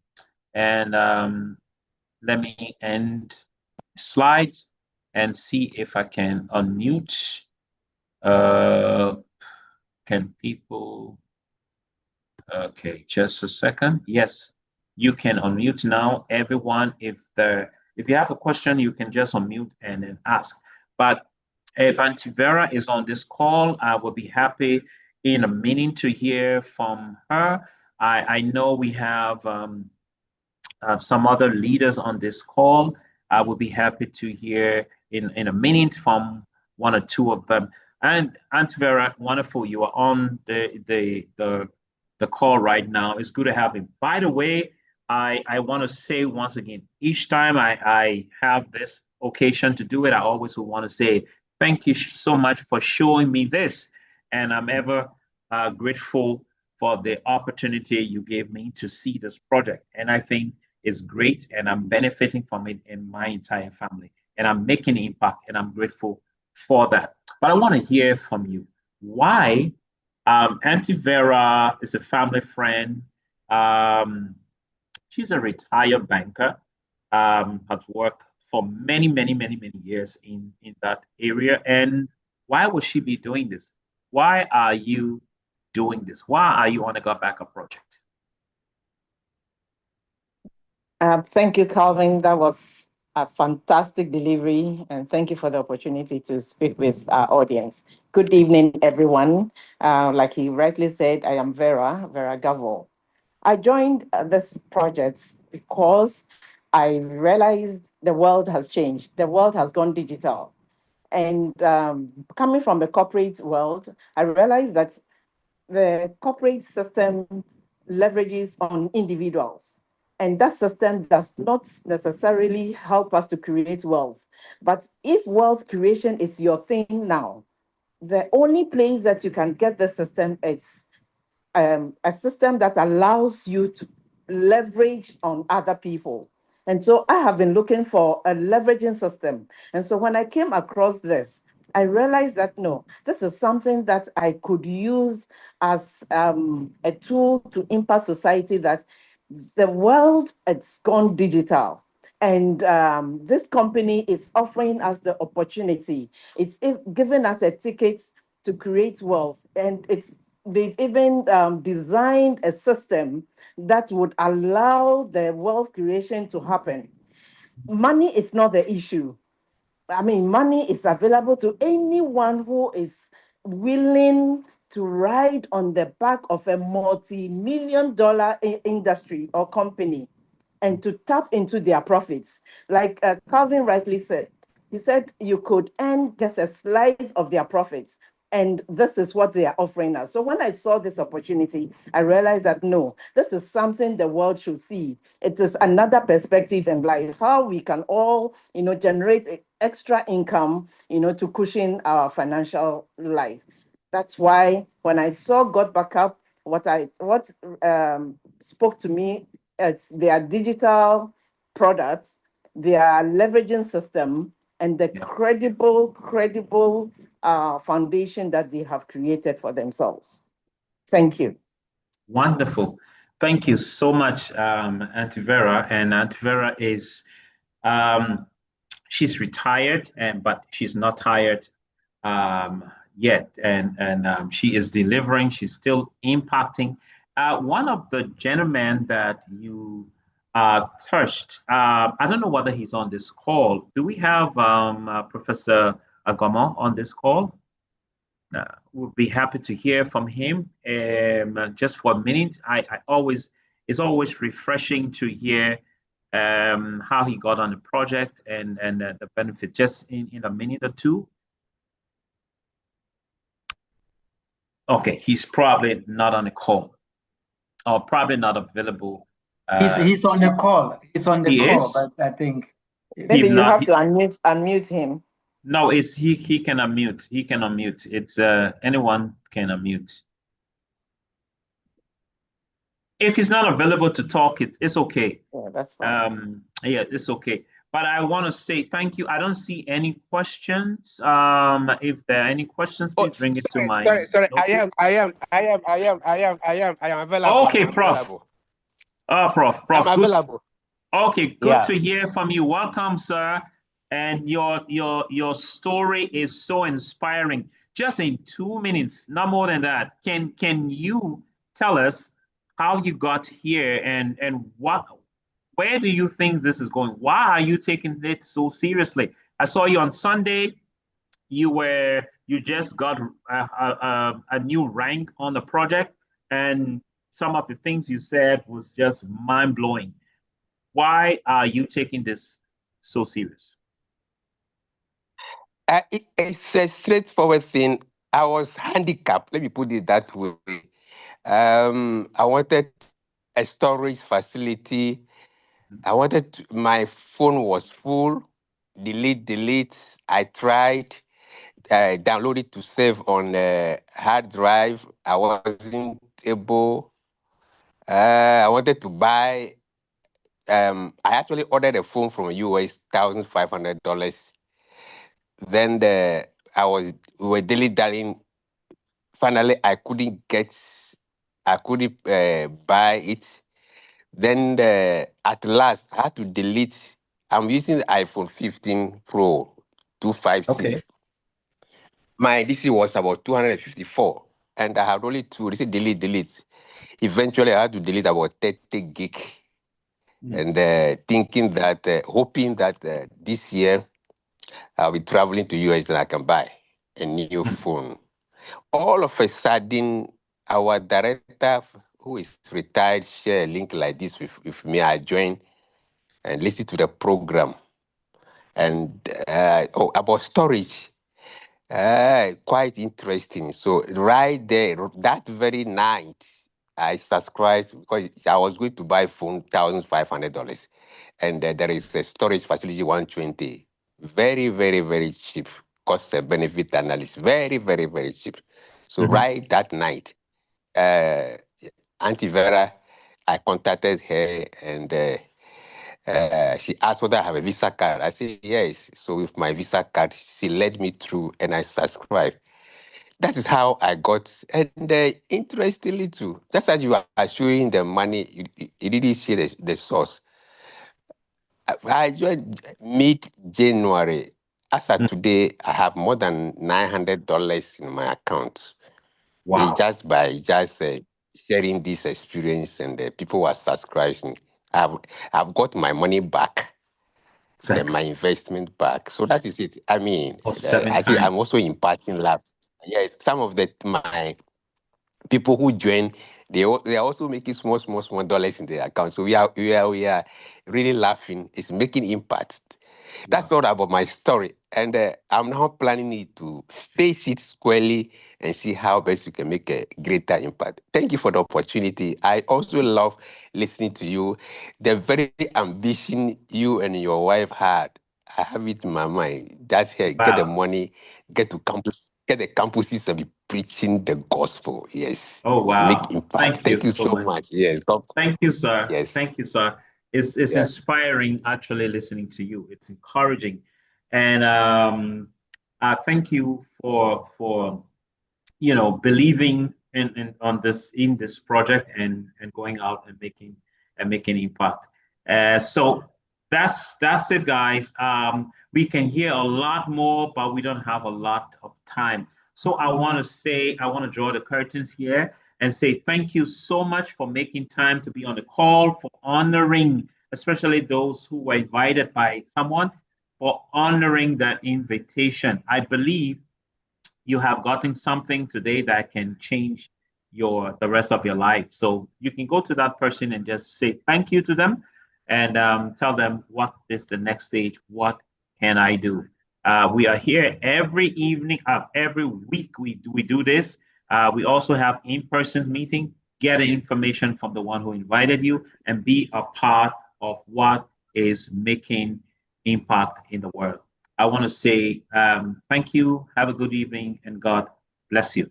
And let me end slides and see if I can unmute. Can people? Okay, just a second. Yes, you can unmute now, everyone. If you have a question, you can just unmute and then ask. But if Auntie Vera is on this call, I will be happy in a minute to hear from her. I know we have some other leaders on this call. I will be happy to hear in a minute from one or two of them. And Auntie Vera, wonderful, you are on the call right now. It's good to have you. By the way, I want to say once again, each time I have this occasion to do it, I always want to say, thank you so much for showing me this. And I'm ever grateful for the opportunity you gave me to see this project. And I think it's great, and I'm benefiting from it in my entire family. And I'm making an impact, and I'm grateful for that. But I want to hear from you. Why? Auntie Vera is a family friend. She's a retired banker, has worked for many, many, many, many years in that area. And why would she be doing this? Why are you doing this? Why are you on the Gotbackup project? Thank you, Calvin. That was a fantastic delivery, and thank you for the opportunity to speak with our audience. Good evening, everyone. Like he rightly said, I am Vera Gavo. I joined this project because I realized the world has changed. The world has gone digital. And coming from the corporate world, I realized that the corporate system leverages on individuals. And that system does not necessarily help us to create wealth. But if wealth creation is your thing now, the only place that you can get the system is a system that allows you to leverage on other people. And so I have been looking for a leveraging system. And so when I came across this, I realized that no, this is something that I could use as a tool to impact society, that the world has gone digital. And this company is offering us the opportunity. It's giving us a ticket to create wealth. And they've even designed a system that would allow the wealth creation to happen. Money is not the issue. money is available to anyone who is willing to ride on the back of a multi-million-dollar industry or company and to tap into their profits. Like Calvin rightly said, he said you could earn just a slice of their profits. And this is what they are offering us. So when I saw this opportunity, I realized that no, this is something the world should see. It is another perspective in life, how we can all, generate extra income, to cushion our financial life. That's why when I saw Gotbackup, what spoke to me, it's their digital products, their leveraging system, and the credible foundation that they have created for themselves. Thank you. Wonderful. Thank you so much, Auntie Vera. And Auntie Vera is, she's retired, but she's not tired yet. And she is delivering. She's still impacting. One of the gentlemen that you touched, I don't know whether he's on this call. Do we have Professor Agomo on this call? We'll be happy to hear from him. Just for a minute, it's always refreshing to hear how he got on the project and the benefit. Just in a minute or two. Okay, he's probably not on the call, or probably not available. He's on the call. He's on the call, Is? but I think maybe you have to unmute him. No, it's he can unmute. He can unmute. It's anyone can unmute. If he's not available to talk, it's okay. Yeah, that's fine. Yeah, it's okay. But I want to say thank you. I don't see any questions. If there are any questions, please bring it to my. Sorry. I am available. Okay, Prof. Prof. I'm available. Okay, good to hear from you. Welcome, sir. And your story is so inspiring. Just in 2 minutes, not more than that. Can you tell us how you got here and where do you think this is going? Why are you taking it so seriously? I saw you on Sunday. You just got a new rank on the project, and some of the things you said was just mind-blowing. Why are you taking this so serious? It's a straightforward thing. I was handicapped, let me put it that way. I wanted a storage facility. My phone was full, delete. I tried, downloaded to save on a hard drive. I wasn't able. I wanted to buy, I actually ordered a phone from US, $1,500. Then we were dilly-dallying. Finally, I couldn't buy it. Then at last, I had to delete. I'm using the iPhone 15 Pro 256. okay. My DC was about 254, and I had only two. They said delete. Eventually, I had to delete about 30 gig, and hoping that this year I'll be traveling to US and I can buy a new phone. All of a sudden, our director, who is retired, share a link like this with me. I joined and listened to the program. And about storage, quite interesting. So right there, that very night, I subscribed because I was going to buy phone $1,500, and there is a storage facility 120, very, very, very cheap. Cost benefit analysis, very, very, very cheap. So right that night, Auntie Vera, I contacted her and she asked whether I have a Visa card. I said yes. So with my Visa card, she led me through and I subscribed. That is how I got. And interestingly too, just as you are showing the money, you didn't see the source. I joined mid-January. As of today, I have more than $900 in my account. Wow. Just by sharing this experience, and people were subscribing. I've got my money back. Exactly. my investment back. So that is it. I mean, Or 7 I think times. I'm also imparting love. Yes, some of my people who join, they are also making small dollars in their account. So we are really laughing. It's making impact. That's all about my story, and I'm now planning it to face it squarely and see how best we can make a greater impact. Thank you for the opportunity. I also love listening to you. The very ambition you and your wife had, I have it in my mind. That's here, get the Wow. money, get to campus, get the campuses and be preaching the gospel. Yes. Oh, Make wow. impact. Thank you Thank you so so much. much. Yes. Thank you, sir. Yes. Thank you, sir. It's Yeah. inspiring actually listening to you. It's encouraging. And thank you for believing in on this in this project and going out and making impact. So that's it, guys. We can hear a lot more, but we don't have a lot of time. So I want to draw the curtains here and say thank you so much for making time to be on the call, for honoring, especially those who were invited by someone, for honoring that invitation. I believe you have gotten something today that can change the rest of your life. So you can go to that person and just say thank you to them and tell them what is the next stage. What can I do? We are here every evening, every week. We do this. We also have in-person meeting. Get information from the one who invited you and be a part of what is making impact in the world. I want to say thank you, have a good evening, and God bless you.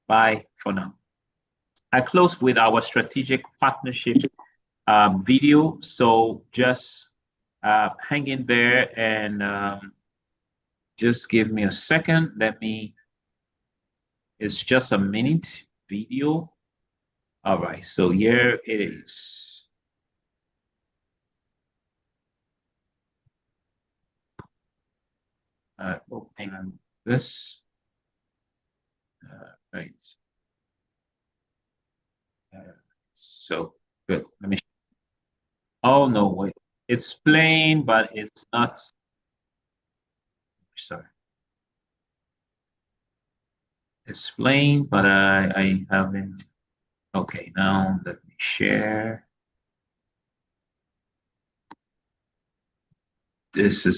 Bye for now. I close with our strategic partnership video. So just hang in there and just give me a second. It's just a minute video. All right, so here it is. Open this. Right. So good. Let me. Oh no, wait. It's plain, but it's not. Sorry. It's plain, but I haven't. Okay, now let me share. This is